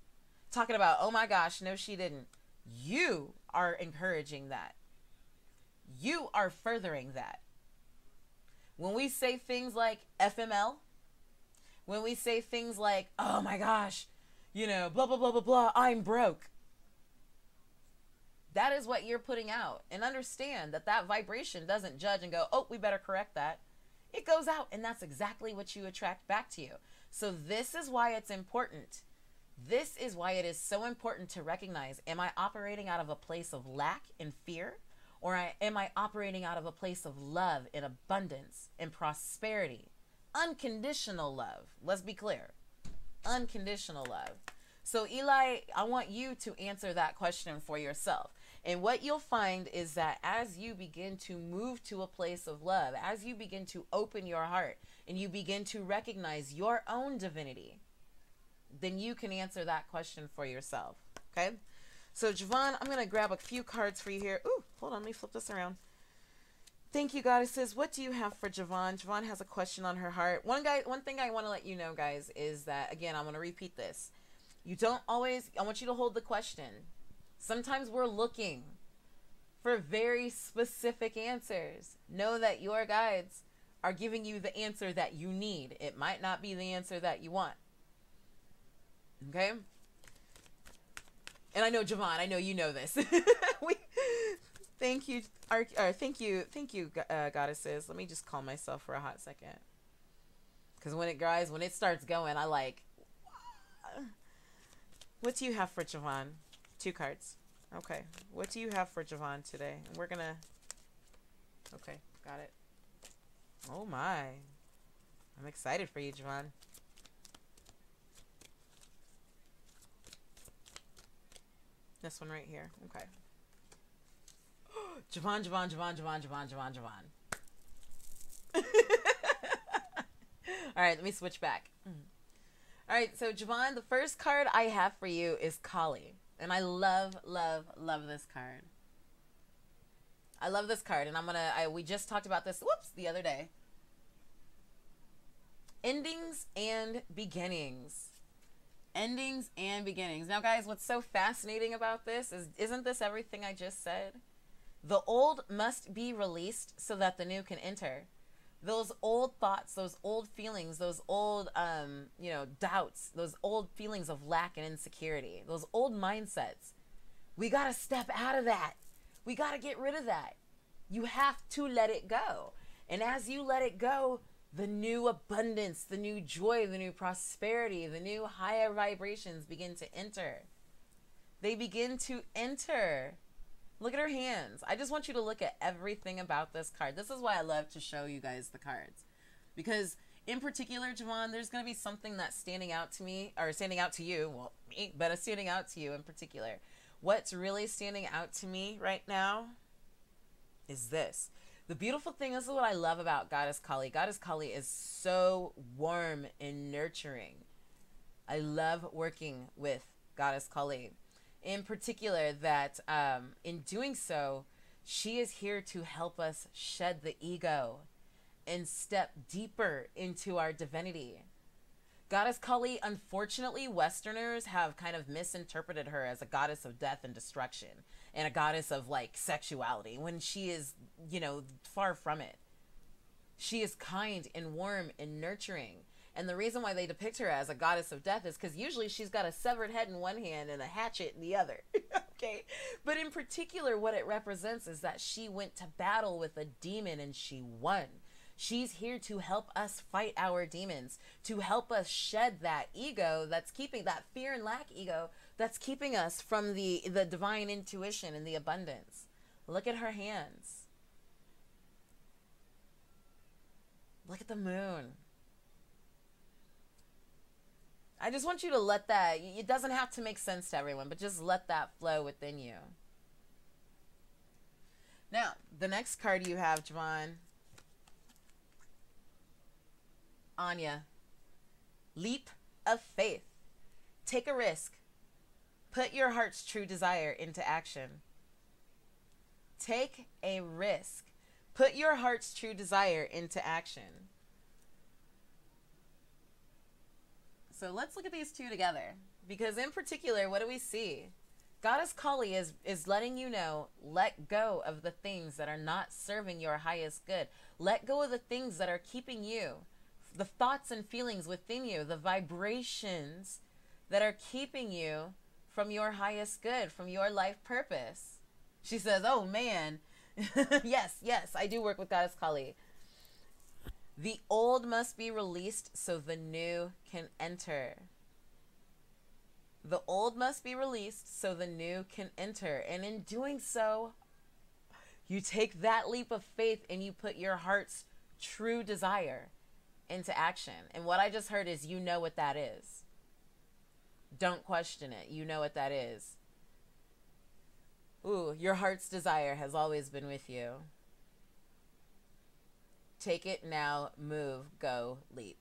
talking about, oh my gosh, no she didn't. You are encouraging that. You are furthering that. When we say things like FML, when we say things like, oh my gosh, you know, blah, blah, blah, blah, blah, I'm broke. That is what you're putting out. And understand that that vibration doesn't judge and go, oh, we better correct that. It goes out, and that's exactly what you attract back to you. So this is why it's important. This is why it is so important to recognize, am I operating out of a place of lack and fear? Or am I operating out of a place of love and abundance and prosperity? Unconditional love. Let's be clear. Unconditional love. So Eli, I want you to answer that question for yourself. And what you'll find is that as you begin to move to a place of love, as you begin to open your heart and you begin to recognize your own divinity, then you can answer that question for yourself. Okay? So Javon, I'm going to grab a few cards for you here. Ooh, hold on. Let me flip this around. Thank you, goddesses. What do you have for Javon? Javon has a question on her heart. One thing I want to let you know, guys, is that, again, I'm going to repeat this. You don't always, I want you to hold the question. Sometimes we're looking for very specific answers. Know that your guides are giving you the answer that you need. It might not be the answer that you want. Okay? And I know, Javon, I know you know this. Thank you, thank you, goddesses. Let me just calm myself for a hot second. Because when it starts going, I like... What do you have for Javon? 2 cards. Okay. What do you have for Javon today? We're gonna... Okay, got it. Oh my. I'm excited for you, Javon. This one right here. Okay. Javon. All right, let me switch back. All right, so Javon, the first card I have for you is Kali. And I love, love, love this card. I love this card, and we just talked about this, the other day. Endings and beginnings. Endings and beginnings. Now, guys, what's so fascinating about this is, isn't this everything I just said? The old must be released so that the new can enter. Those old thoughts, those old feelings, those old, doubts, those old feelings of lack and insecurity, those old mindsets. We got to step out of that. We got to get rid of that. You have to let it go. And as you let it go, the new abundance, the new joy, the new prosperity, the new higher vibrations begin to enter. They begin to enter. Look at her hands. I just want you to look at everything about this card. This is why I love to show you guys the cards. Because in particular, Javon, there's going to be something that's standing out to me, or standing out to you. Well, me, but it's standing out to you in particular. What's really standing out to me right now is this. The beautiful thing, this is what I love about Goddess Kali. Goddess Kali is so warm and nurturing. I love working with Goddess Kali. In particular, that in doing so, she is here to help us shed the ego and step deeper into our divinity. Goddess Kali, unfortunately, Westerners have kind of misinterpreted her as a goddess of death and destruction and a goddess of like sexuality, when she is, far from it. She is kind and warm and nurturing. And the reason why they depict her as a goddess of death is because usually she's got a severed head in one hand and a hatchet in the other. Okay? But in particular, what it represents is that she went to battle with a demon and she won. She's here to help us fight our demons, to help us shed that ego that's keeping, that fear and lack ego that's keeping us from the divine intuition and the abundance. Look at her hands. Look at the moon. I just want you to let that, it doesn't have to make sense to everyone, but just let that flow within you. Now, the next card you have, Javon, Anya. Leap of faith. Take a risk. Put your heart's true desire into action. Take a risk. Put your heart's true desire into action. So let's look at these two together. Because in particular, what do we see? Goddess Kali is letting you know, let go of the things that are not serving your highest good. Let go of the things that are keeping you, the thoughts and feelings within you, the vibrations that are keeping you from your highest good, from your life purpose. She says, oh man, yes, I do work with Goddess Kali. The old must be released so the new can enter. The old must be released so the new can enter. And in doing so, you take that leap of faith and you put your heart's true desire into action. And what I just heard is, you know what that is. Don't question it. You know what that is. Ooh, your heart's desire has always been with you. Take it now, move, go, leap.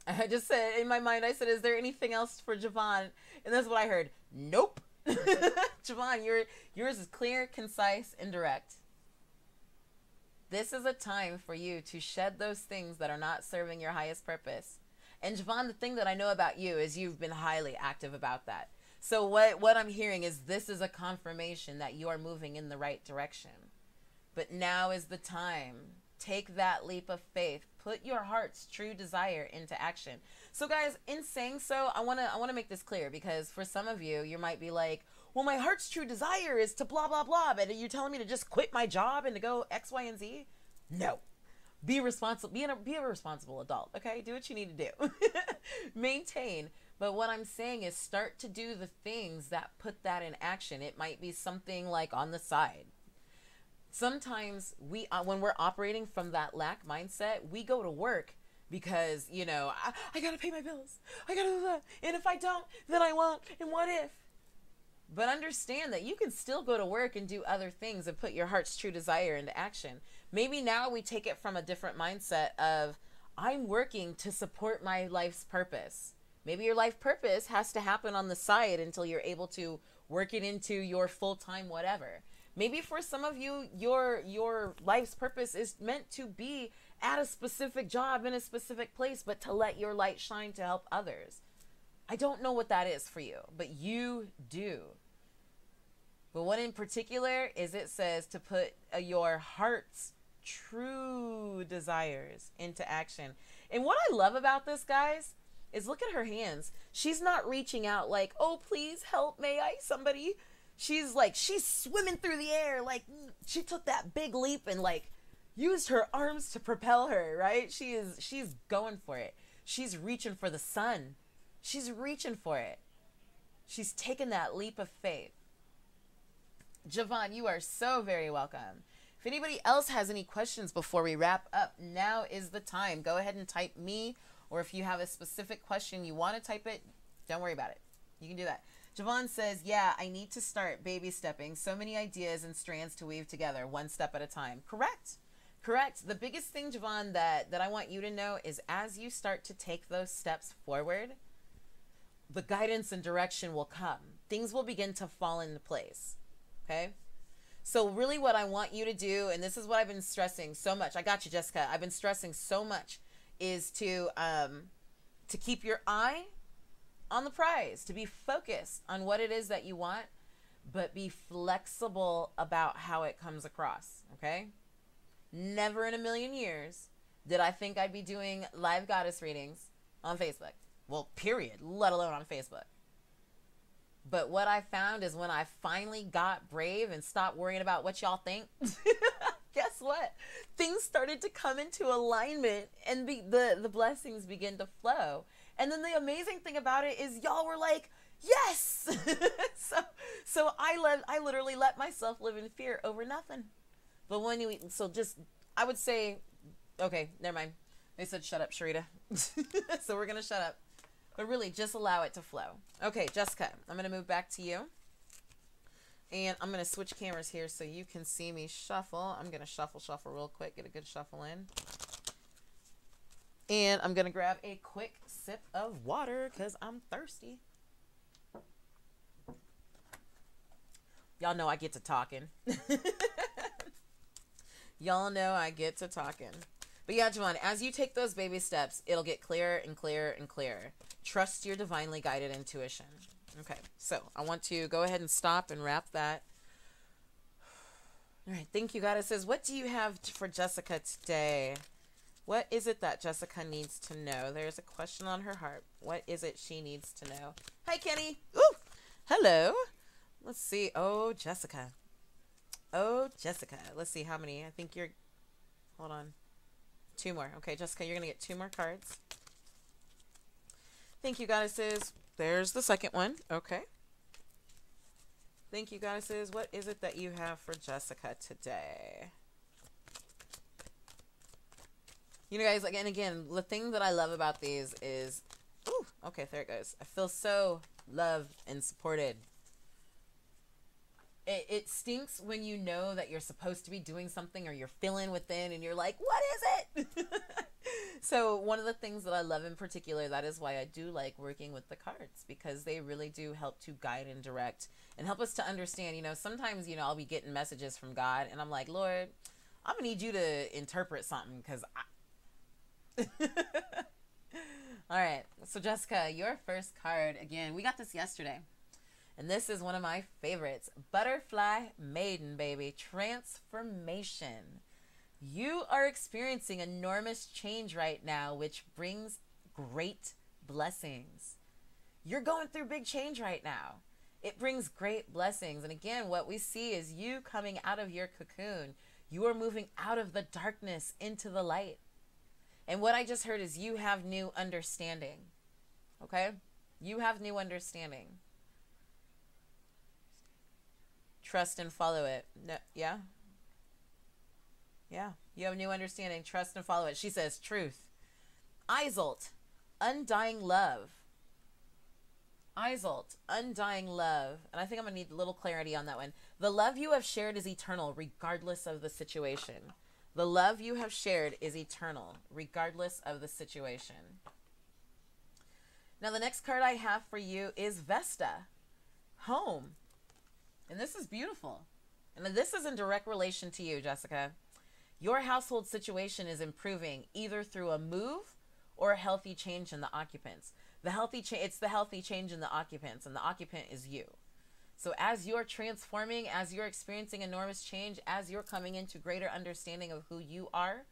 I just said, in my mind, I said, is there anything else for Javon? And that's what I heard. Nope. Javon, yours is clear, concise, and direct. This is a time for you to shed those things that are not serving your highest purpose. And Javon, the thing that I know about you is you've been highly active about that. So what I'm hearing is this is a confirmation that you are moving in the right direction. But now is the time. Take that leap of faith. Put your heart's true desire into action. So guys, in saying so, I want to make this clear, because for some of you, you might be like, well, my heart's true desire is to blah, blah, blah. But are you telling me to just quit my job and to go X, Y, and Z? No. Be responsible. Be a responsible adult. Okay. Do what you need to do. Maintain. But what I'm saying is start to do the things that put that in action. It might be something like on the side. Sometimes when we're operating from that lack mindset, we go to work because, you know, I got to pay my bills. I got to do that. And if I don't, then I won't. And what if? But understand that you can still go to work and do other things and put your heart's true desire into action. Maybe now we take it from a different mindset of, I'm working to support my life's purpose. Maybe your life purpose has to happen on the side until you're able to work it into your full-time whatever. Maybe for some of you, your life's purpose is meant to be at a specific job in a specific place, but to let your light shine to help others. I don't know what that is for you, but you do. But what in particular is it says to put your heart's true desires into action. And what I love about this, guys, is look at her hands. She's not reaching out like, oh, please help, may I, somebody. She's swimming through the air. Like, she took that big leap and like used her arms to propel her, right? She's going for it. She's reaching for the sun. She's reaching for it. She's taken that leap of faith. Javon, you are so very welcome. If anybody else has any questions before we wrap up, now is the time. Go ahead and type me, or if you have a specific question you want to type it, don't worry about it. You can do that. Javon says, yeah, I need to start baby stepping. So many ideas and strands to weave together, one step at a time. Correct. Correct. The biggest thing, Javon, that I want you to know is as you start to take those steps forward, the guidance and direction will come. Things will begin to fall into place. Okay? So really what I want you to do, and this is what I've been stressing so much. I got you, Jessica. I've been stressing so much is to keep your eye on the prize, to be focused on what it is that you want, but be flexible about how it comes across. Okay? Never in a million years did I think I'd be doing live goddess readings on Facebook. Well, period, let alone on Facebook. But what I found is when I finally got brave and stopped worrying about what y'all think, guess what? Things started to come into alignment and the blessings begin to flow. And then the amazing thing about it is y'all were like, yes! so I literally let myself live in fear over nothing. But I would say, okay, never mind. They said, shut up, Sharita. So we're going to shut up. But really, just allow it to flow. Okay, Jessica, I'm going to move back to you. And I'm going to switch cameras here so you can see me shuffle. I'm going to shuffle real quick, get a good shuffle in. And I'm going to grab a quick sip of water because I'm thirsty. Y'all know I get to talking. Y'all know I get to talking. But yeah, Javon, as you take those baby steps, it'll get clearer and clearer and clearer. Trust your divinely guided intuition. Okay, so I want to go ahead and stop and wrap that. All right, thank you, goddesses. What do you have for Jessica today? What is it that Jessica needs to know? There's a question on her heart. What is it she needs to know? Hi, Kenny. Ooh, hello. Let's see. Oh, Jessica. Oh, Jessica. Let's see how many. I think you're... Hold on. 2 more. Okay, Jessica, you're going to get 2 more cards. Thank you, goddesses. There's the second one. Okay. Thank you, goddesses. What is it that you have for Jessica today? You know, guys, again, the thing that I love about these is... Ooh, okay, there it goes. I feel so loved and supported. It stinks when you know that you're supposed to be doing something or you're feeling within and you're like, what is it? So one of the things that I love in particular, that is why I do like working with the cards, because they really do help to guide and direct and help us to understand. You know, sometimes, you know, I'll be getting messages from God and I'm like, Lord, I'm going to need you to interpret something because All right. So Jessica, your first card, again, we got this yesterday. And this is one of my favorites. Butterfly Maiden, baby. Transformation. You are experiencing enormous change right now, which brings great blessings. You're going through big change right now. It brings great blessings. And again, what we see is you coming out of your cocoon. You are moving out of the darkness into the light. And what I just heard is you have new understanding. Okay? You have new understanding. Trust and follow it. No, yeah? Yeah. You have new understanding. Trust and follow it. She says truth. Isolt, undying love. Isolt, undying love. And I think I'm going to need a little clarity on that one. The love you have shared is eternal, regardless of the situation. The love you have shared is eternal, regardless of the situation. Now, the next card I have for you is Vesta, home. And this is beautiful. And this is in direct relation to you, Jessica. Your household situation is improving either through a move or a healthy change in the occupants. It's the healthy change in the occupants, and the occupant is you. So as you're transforming, as you're experiencing enormous change, as you're coming into greater understanding of who you are,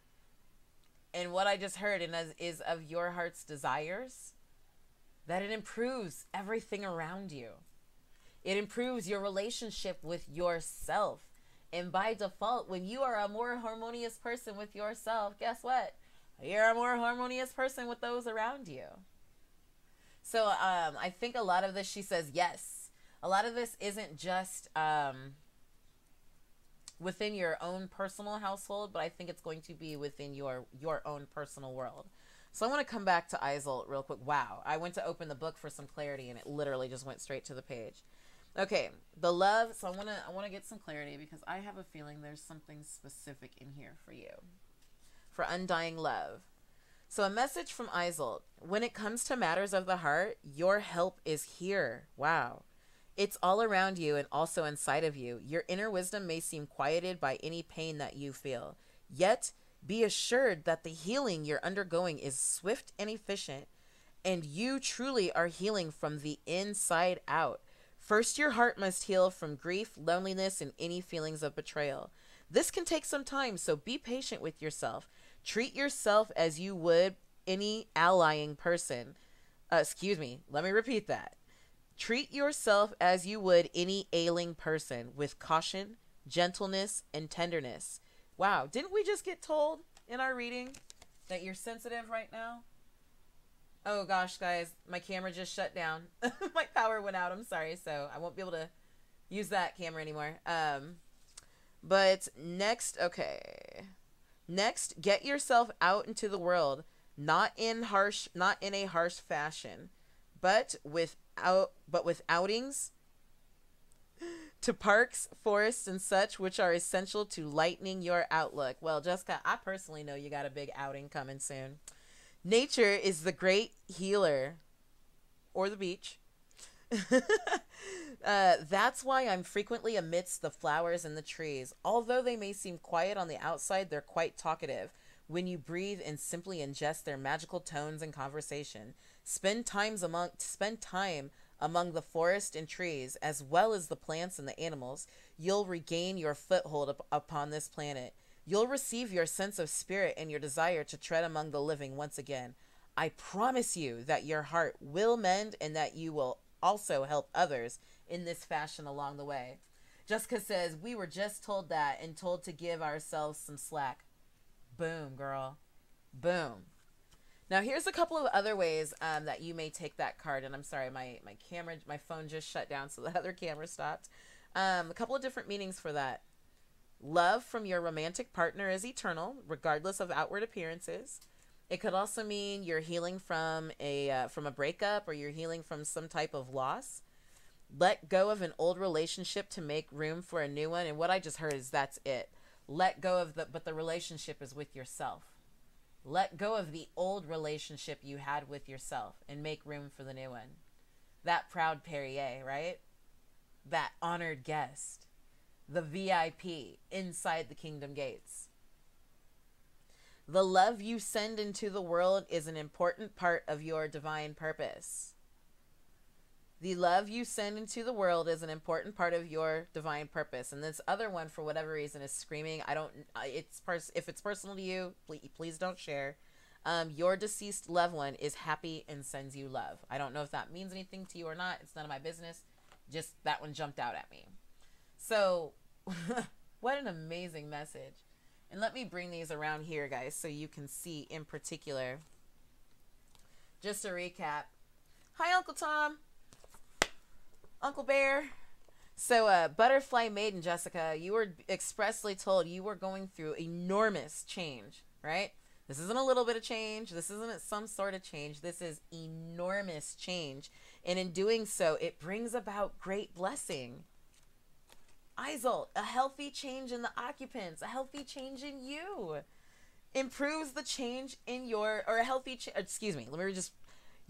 and what I just heard is of your heart's desires, that it improves everything around you. It improves your relationship with yourself. And by default, when you are a more harmonious person with yourself, guess what? You're a more harmonious person with those around you. So I think a lot of this, she says, yes. A lot of this isn't just within your own personal household, but I think it's going to be within your own personal world. So I want to come back to Isolt real quick. Wow. I went to open the book for some clarity, and it literally just went straight to the page. Okay, the love. So I want to get some clarity because I have a feeling there's something specific in here for you. For undying love. So a message from Isolt. When it comes to matters of the heart, your help is here. Wow. It's all around you and also inside of you. Your inner wisdom may seem quieted by any pain that you feel. Yet, be assured that the healing you're undergoing is swift and efficient, and you truly are healing from the inside out. First, your heart must heal from grief, loneliness, and any feelings of betrayal. This can take some time, so be patient with yourself. Treat yourself as you would any allying person. Let me repeat that. Treat yourself as you would any ailing person with caution, gentleness, and tenderness. Wow, didn't we just get told in our reading that you're sensitive right now? Oh gosh, guys, my camera just shut down. My power went out. I'm sorry, so I won't be able to use that camera anymore. But next, okay. Next, get yourself out into the world, not in a harsh fashion, but with outings to parks, forests, and such, which are essential to lightening your outlook. Well, Jessica, I personally know you got a big outing coming soon. Nature is the great healer, or the beach. That's why I'm frequently amidst the flowers and the trees. Although they may seem quiet on the outside, they're quite talkative. when you breathe and simply ingest their magical tones and conversation. Spend time among the forest and trees, as well as the plants and the animals. You'll regain your foothold upon this planet. You'll receive your sense of spirit and your desire to tread among the living once again. I promise you that your heart will mend and that you will also help others in this fashion along the way. Jessica says, we were just told that and told to give ourselves some slack. Boom, girl. Boom. Now, here's a couple of other ways that you may take that card. And I'm sorry, my phone just shut down, so the other camera stopped. A couple of different meanings for that. Love from your romantic partner is eternal, regardless of outward appearances. It could also mean you're healing from a breakup, or you're healing from some type of loss. Let go of an old relationship to make room for a new one. And what I just heard is that's it. Let go of but the relationship is with yourself. Let go of the old relationship you had with yourself and make room for the new one. That proud Perrier, right? That honored guest. The VIP inside the kingdom gates. The love you send into the world is an important part of your divine purpose. The love you send into the world is an important part of your divine purpose. And this other one, for whatever reason, is screaming. If it's personal to you, please don't share. Your deceased loved one is happy and sends you love. I don't know if that means anything to you or not. It's none of my business. Just that one jumped out at me. So, what an amazing message. And let me bring these around here, guys, so you can see in particular. Just to recap. Hi, Uncle Tom. Uncle Bear. So, Butterfly Maiden, Jessica, you were expressly told you were going through enormous change, right? This isn't a little bit of change. This isn't some sort of change. This is enormous change. And in doing so, it brings about great blessing. Isolt, a healthy change in the occupants, a healthy change in you. Improves the change in your, or a healthy,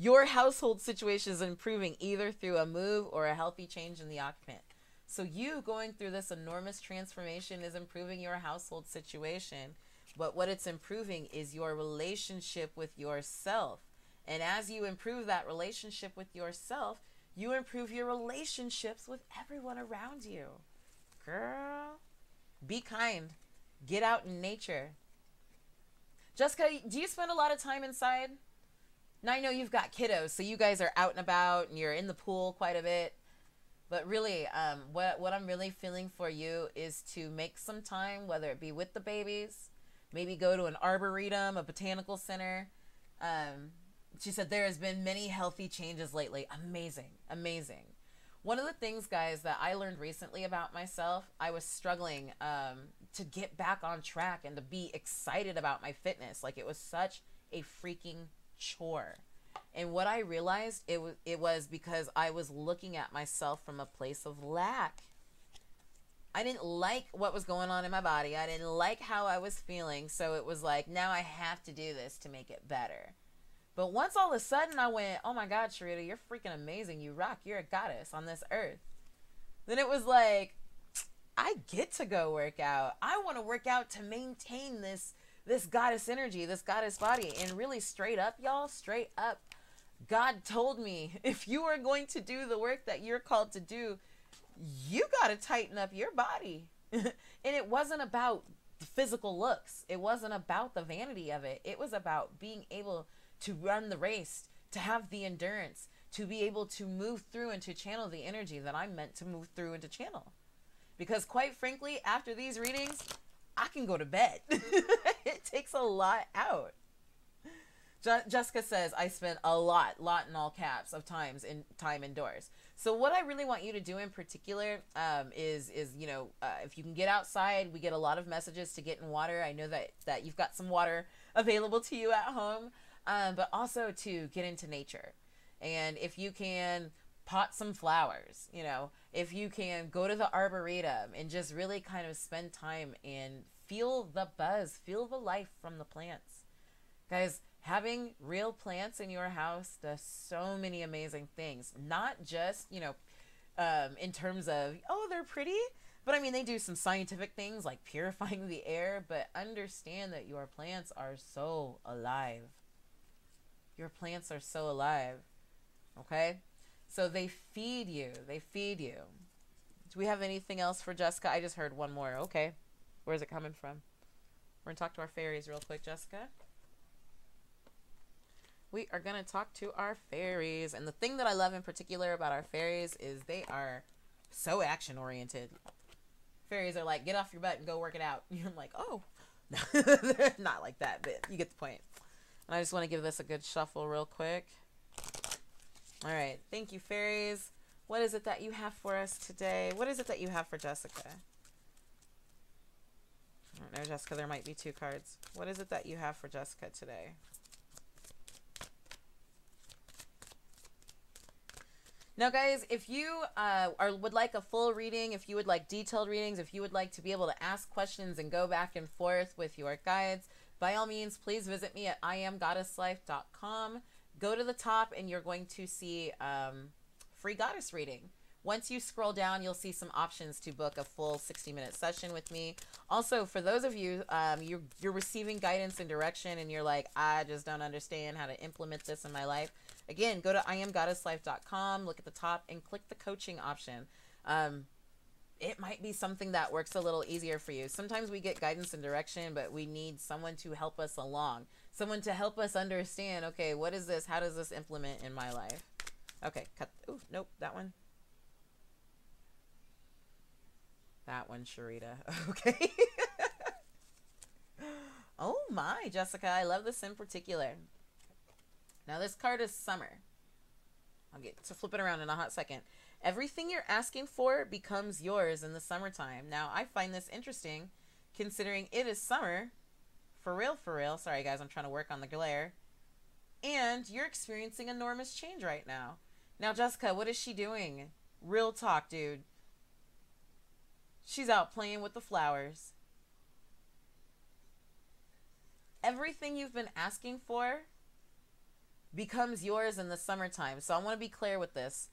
your household situation is improving either through a move or a healthy change in the occupant. So you going through this enormous transformation is improving your household situation. But what it's improving is your relationship with yourself. And as you improve that relationship with yourself, you improve your relationships with everyone around you. Girl, be kind. Get out in nature. Jessica, do you spend a lot of time inside? Now I know you've got kiddos, so you guys are out and about and you're in the pool quite a bit. But really, what I'm really feeling for you is to make some time, whether it be with the babies, maybe go to an arboretum, a botanical center. She said there has been many healthy changes lately. Amazing, amazing. One of the things, guys, that I learned recently about myself, I was struggling to get back on track and to be excited about my fitness. Like, it was such a freaking chore. And what I realized, it was because I was looking at myself from a place of lack. I didn't like what was going on in my body. I didn't like how I was feeling. So it was like, now I have to do this to make it better. But once all of a sudden I went, oh my God, Sharita, you're freaking amazing. You rock. You're a goddess on this earth. Then it was like, I get to go work out. I want to work out to maintain this goddess energy, this goddess body. And really straight up, y'all, straight up, God told me, if you are going to do the work that you're called to do, you got to tighten up your body. And it wasn't about the physical looks. It wasn't about the vanity of it. It was about being able to run the race, to have the endurance, to be able to move through and to channel the energy that I'm meant to move through and to channel. Because quite frankly, after these readings, I can go to bed. It takes a lot out. Jessica says, I spent a lot in all caps of time indoors. So what I really want you to do in particular is if you can get outside, we get a lot of messages to get in water. I know that you've got some water available to you at home, but also to get into nature. And if you can pot some flowers, if you can go to the arboretum and just really kind of spend time and feel the buzz, feel the life from the plants. Guys, having real plants in your house does so many amazing things. Not just, in terms of, oh, they're pretty, But I mean, they do some scientific things like purifying the air, but understand that your plants are so alive. Your plants are so alive. Okay? So they feed you. They feed you. Do we have anything else for Jessica? I just heard one more. Okay. Where's it coming from? We're going to talk to our fairies real quick, Jessica. We are going to talk to our fairies. And the thing that I love in particular about our fairies is they are so action-oriented. Fairies are like, get off your butt and go work it out. You're like, oh. They're not like that, but you get the point. And I just want to give this a good shuffle real quick. All right. Thank you, fairies. What is it that you have for us today? What is it that you have for Jessica? I don't know, Jessica. There might be 2 cards. What is it that you have for Jessica today? Now, guys, if you would like a full reading, if you would like detailed readings, if you would like to be able to ask questions and go back and forth with your guides, by all means, please visit me at iamgoddesslife.com. Go to the top and you're going to see free goddess reading. Once you scroll down, you'll see some options to book a full 60-minute session with me. Also, for those of you, you're receiving guidance and direction and you're like, I just don't understand how to implement this in my life. Again, go to iamgoddesslife.com, look at the top, and click the coaching option. It might be something that works a little easier for you. Sometimes we get guidance and direction, but we need someone to help us along. Someone to help us understand, okay, what is this? How does this implement in my life? Okay, cut. Ooh, nope, that one. That one, Sharita. Okay. Oh my, Jessica, I love this in particular. Now this card is summer. I'll get to flip it around in a hot second. Everything you're asking for becomes yours in the summertime. Now I find this interesting considering it is summer. For real, for real. Sorry guys, I'm trying to work on the glare. And you're experiencing enormous change right now. Now Jessica, what is she doing? Real talk, dude. She's out playing with the flowers. Everything you've been asking for becomes yours in the summertime. So I want to be clear with this.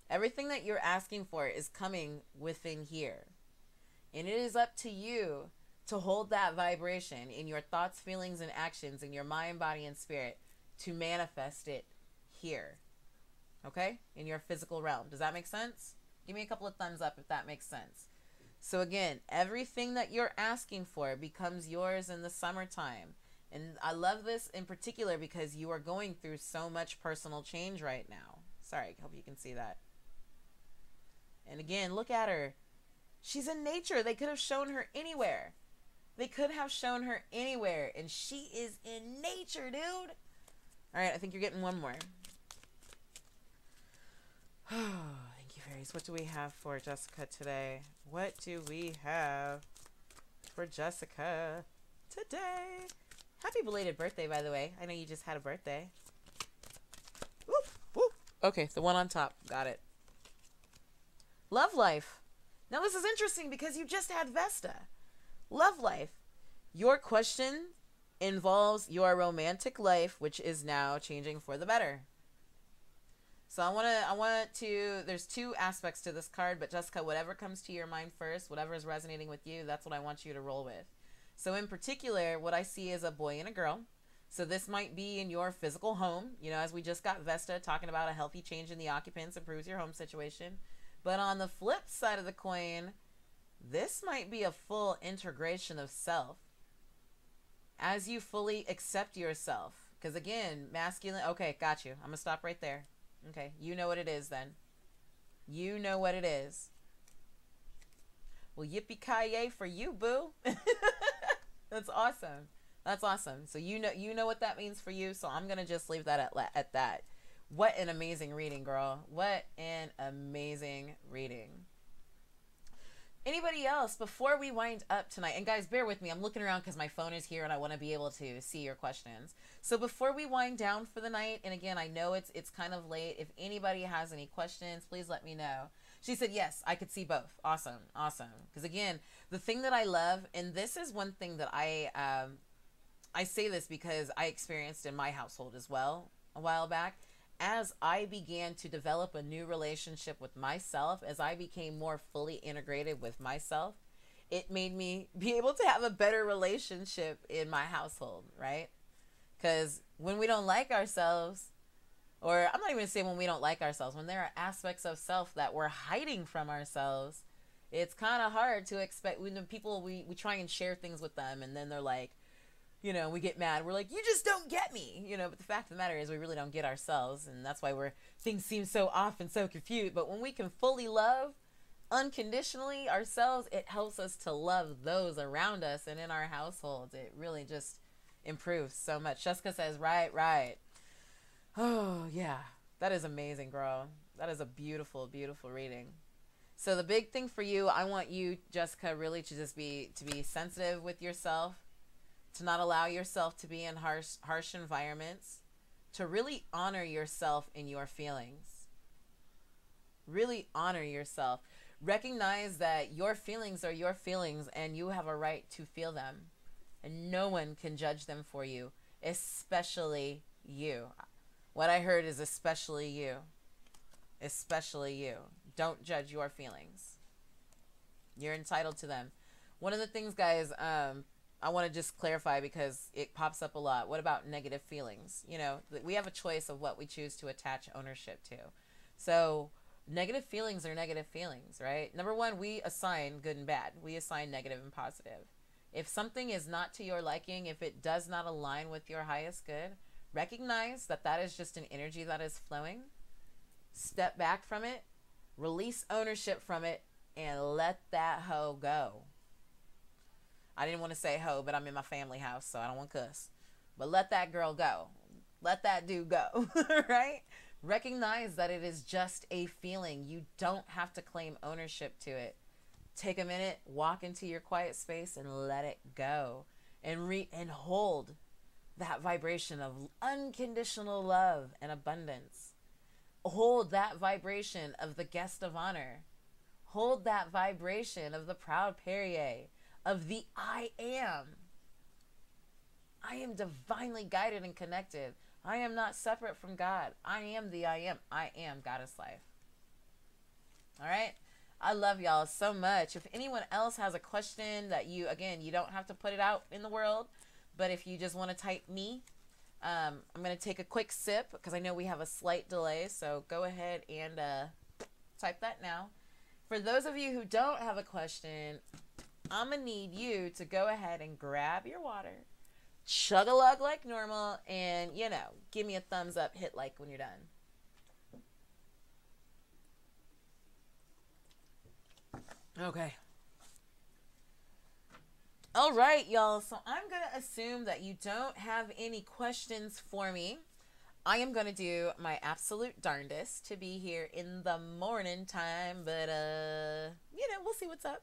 Everything that you're asking for is coming within here. And it is up to you to hold that vibration in your thoughts, feelings, and actions in your mind, body, and spirit to manifest it here. Okay? In your physical realm. Does that make sense? Give me a couple of thumbs up if that makes sense. So again, everything that you're asking for becomes yours in the summertime. And I love this in particular because you are going through so much personal change right now. Sorry, I hope you can see that. And again, look at her. She's in nature. They could have shown her anywhere. They could have shown her anywhere. And she is in nature, dude. All right, I think you're getting one more. Thank you, fairies. What do we have for Jessica today? What do we have for Jessica today? Happy belated birthday, by the way. I know you just had a birthday. Whoop, whoop. Okay, the one on top. Got it. Love life. Now, this is interesting because you just had Vesta. Love life. Your question involves your romantic life, which is now changing for the better. So I want to, there's 2 aspects to this card, but Jessica, whatever comes to your mind first, whatever is resonating with you, that's what I want you to roll with. So in particular, what I see is a boy and a girl. So this might be in your physical home, you know, as we just got Vesta talking about a healthy change in the occupants improves your home situation. But on the flip side of the coin, this might be a full integration of self as you fully accept yourself. Because again, masculine, okay, got you. I'm going to stop right there. Okay, you know what it is then. You know what it is. Well, yippee-ki-yay for you, boo. That's awesome. That's awesome. So you know what that means for you. So I'm going to just leave that at that. What an amazing reading, girl. What an amazing reading. Anybody else before we wind up tonight? And guys, bear with me. I'm looking around because my phone is here and I want to be able to see your questions. So before we wind down for the night, and again, I know it's kind of late. If anybody has any questions, please let me know. She said, yes, I could see both. Awesome. Awesome. Because again, the thing that I love, and this is one thing that I say this because I experienced in my household as well a while back. as I began to develop a new relationship with myself, as I became more fully integrated with myself, it made me be able to have a better relationship in my household, right? Because when we don't like ourselves, or I'm not even going to say when we don't like ourselves, when there are aspects of self that we're hiding from ourselves, it's kind of hard to expect. When people, we try and share things with them, and then they're like, you know, we get mad. We're like, you just don't get me, you know. But the fact of the matter is, we really don't get ourselves, and that's why things seem so off and so confused. But when we can fully love unconditionally ourselves, it helps us to love those around us and in our households. It really just improves so much. Jessica says, right, right. Oh, yeah. That is amazing, girl. That is a beautiful, beautiful reading. So the big thing for you, I want you, Jessica, really to just be sensitive with yourself, to not allow yourself to be in harsh environments, to really honor yourself in your feelings. Really honor yourself. Recognize that your feelings are your feelings and you have a right to feel them. And no one can judge them for you, especially you. What I heard is especially you. Especially you. Don't judge your feelings. You're entitled to them. One of the things, guys, I want to just clarify because it pops up a lot. What about negative feelings? You know, we have a choice of what we choose to attach ownership to. So negative feelings are negative feelings, right? Number one, we assign good and bad. We assign negative and positive. If something is not to your liking, if it does not align with your highest good, recognize that that is just an energy that is flowing. Step back from it, release ownership from it, and let that hoe go. I didn't want to say hoe, but I'm in my family house, so I don't want to cuss. But let that girl go. Let that dude go, right? Recognize that it is just a feeling. You don't have to claim ownership to it. Take a minute, walk into your quiet space, and let it go. And hold that vibration of unconditional love and abundance. Hold that vibration of the guest of honor. Hold that vibration of the proud Perrier, of the I am. I am divinely guided and connected. I am not separate from God. I am the I am. I am Goddess Life. All right? I love y'all so much. If anyone else has a question that you don't have to put it out in the world, but if you just want to type me, I'm going to take a quick sip because I know we have a slight delay. So go ahead and type that now. For those of you who don't have a question, I'm going to need you to go ahead and grab your water, chug a lug like normal, and, you know, give me a thumbs up, hit like when you're done. Okay. All right, y'all. So I'm going to assume that you don't have any questions for me. I am going to do my absolute darndest to be here in the morning time, but, you know, we'll see what's up.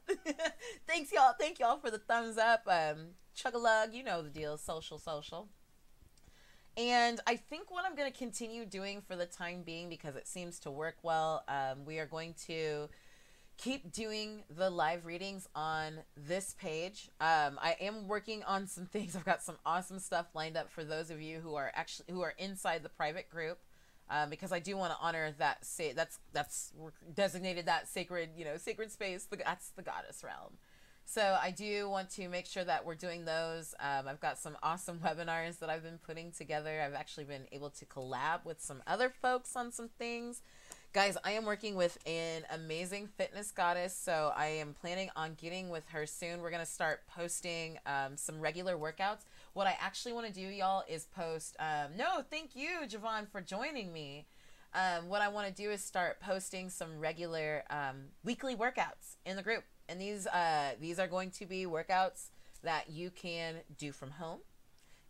Thanks, y'all. Thank y'all for the thumbs up. Chug-a-lug, you know the deal. Social. And I think what I'm going to continue doing for the time being, because it seems to work well, we are going to keep doing the live readings on this page. I am working on some things. I've got some awesome stuff lined up for those of you who are inside the private group, because I do want to honor that. That's designated that sacred, sacred space. That's the goddess realm. So I do want to make sure that we're doing those. I've got some awesome webinars that I've been putting together. I've actually been able to collab with some other folks on some things. Guys, I am working with an amazing fitness goddess, so I am planning on getting with her soon. We're going to start posting some regular workouts. What I actually want to do, y'all, is post... no, thank you, Javon, for joining me. What I want to do is start posting some regular weekly workouts in the group. And these are going to be workouts that you can do from home.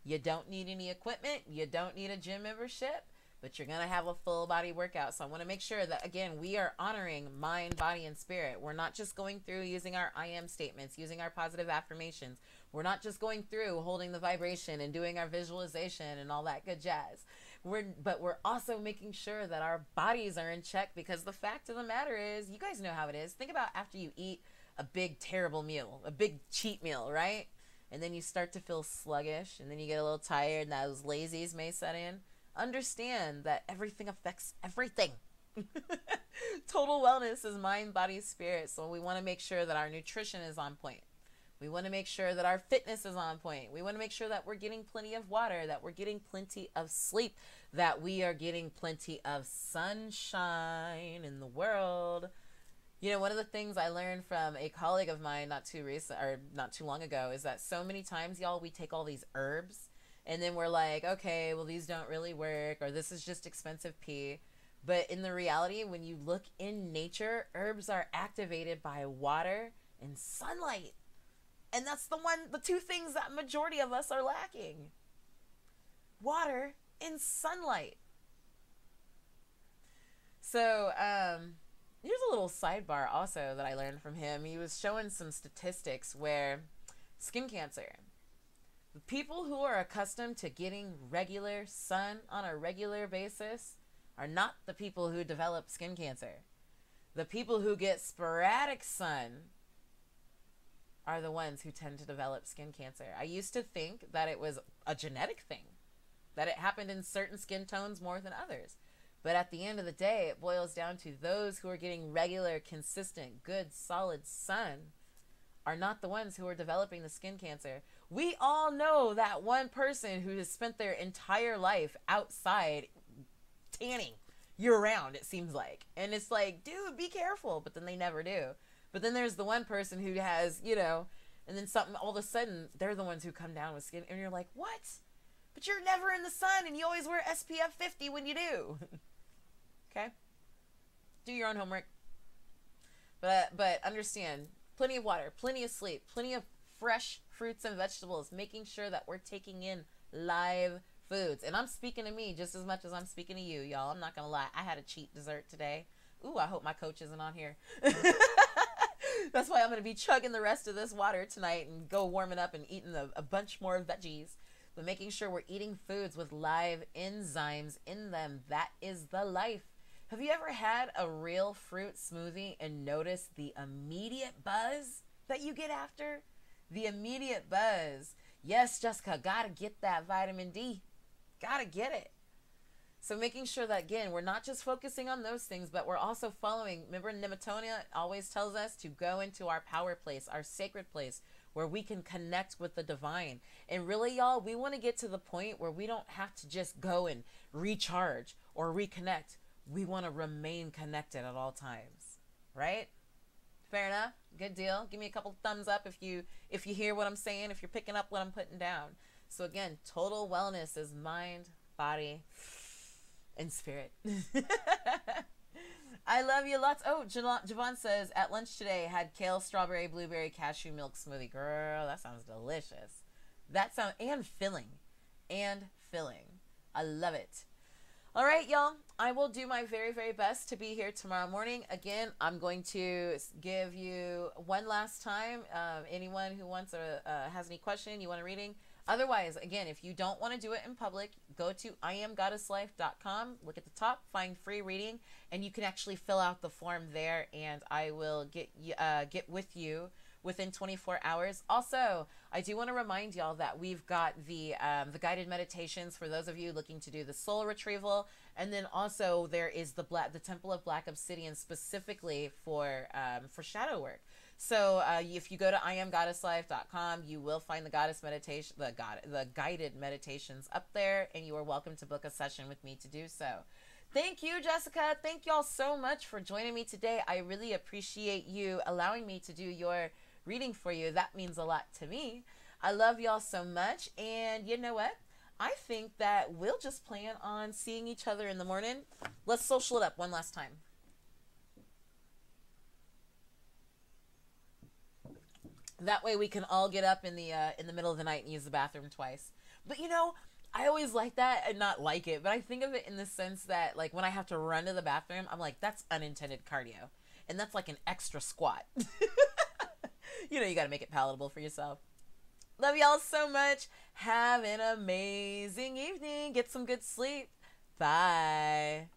You don't need any equipment. You don't need a gym membership. But you're going to have a full body workout. So I want to make sure that, again, we are honoring mind, body, and spirit. We're not just going through using our I am statements, using our positive affirmations. We're not just going through holding the vibration and doing our visualization and all that good jazz. But we're also making sure that our bodies are in check, because the fact of the matter is, you guys know how it is. Think about after you eat a big, terrible meal, a big cheat meal, right? And then you start to feel sluggish, and then you get a little tired, and those lazies may set in. Understand that everything affects everything. Total wellness is mind, body, spirit. So we want to make sure that our nutrition is on point. We want to make sure that our fitness is on point. We want to make sure that we're getting plenty of water, that we're getting plenty of sleep, that we are getting plenty of sunshine in the world. You know, one of the things I learned from a colleague of mine not too long ago is that so many times, y'all, we take all these herbs and then we're like, okay, well, these don't really work, or this is just expensive pee. But in the reality, when you look in nature, herbs are activated by water and sunlight. And that's the two things that majority of us are lacking. Water and sunlight. So, here's a little sidebar also that I learned from him. He was showing some statistics where skin cancer, the people who are accustomed to getting regular sun on a regular basis are not the people who develop skin cancer. The people who get sporadic sun are the ones who tend to develop skin cancer. I used to think that it was a genetic thing, that it happened in certain skin tones more than others. But at the end of the day, it boils down to those who are getting regular, consistent, good, solid sun are not the ones who are developing the skin cancer. We all know that one person who has spent their entire life outside tanning year-round, it seems like. And it's like, dude, be careful. But then they never do. But then there's the one person who has, you know, and then something, all of a sudden, they're the ones who come down with skin. And you're like, what? But you're never in the sun and you always wear SPF 50 when you do. Okay? Do your own homework. But understand, plenty of water, plenty of sleep, plenty of fresh fruits and vegetables, making sure that we're taking in live foods. And I'm speaking to me just as much as I'm speaking to you, y'all. I'm not going to lie. I had a cheat dessert today. Ooh, I hope my coach isn't on here. That's why I'm going to be chugging the rest of this water tonight and go warming up and eating a bunch more veggies. But making sure we're eating foods with live enzymes in them. That is the life. Have you ever had a real fruit smoothie and noticed the immediate buzz that you get after? The immediate buzz. Yes, Jessica, gotta get that vitamin D. Gotta get it. So making sure that, again, we're not just focusing on those things, but we're also following. Remember, Nematonia always tells us to go into our power place, our sacred place, where we can connect with the divine. And really, y'all, we want to get to the point where we don't have to just go and recharge or reconnect. We want to remain connected at all times, right? Fair enough. Good deal. Give me a couple thumbs up if you hear what I'm saying, if you're picking up what I'm putting down. So again, total wellness is mind, body, and spirit. I love you lots. Oh, Javon says, at lunch today, had kale, strawberry, blueberry, cashew milk smoothie. Girl, that sounds delicious. And filling. I love it. All right, y'all. I will do my very, very best to be here tomorrow morning. Again, I'm going to give you one last time. Anyone who wants has any question, you want a reading. Otherwise, again, if you don't want to do it in public, go to iamgoddesslife.com. Look at the top, find free reading, and you can actually fill out the form there, and I will get with you within 24 hours. Also, I do want to remind y'all that we've got the guided meditations for those of you looking to do the soul retrieval, and then also there is the Temple of Black Obsidian specifically for shadow work. So if you go to iamgoddesslife.com, you will find the goddess meditation, the guided meditations up there, and you are welcome to book a session with me to do so. Thank you, Jessica. Thank y'all so much for joining me today. I really appreciate you allowing me to do your reading for you. That means a lot to me. I love y'all so much, and you know what? I think that we'll just plan on seeing each other in the morning. Let's social it up one last time. That way we can all get up in the middle of the night and use the bathroom twice. But you know, I always like that, and not like it, but I think of it in the sense that, like, when I have to run to the bathroom, I'm like, that's unintended cardio. And that's like an extra squat. You know, you got to make it palatable for yourself. Love y'all so much. Have an amazing evening. Get some good sleep. Bye.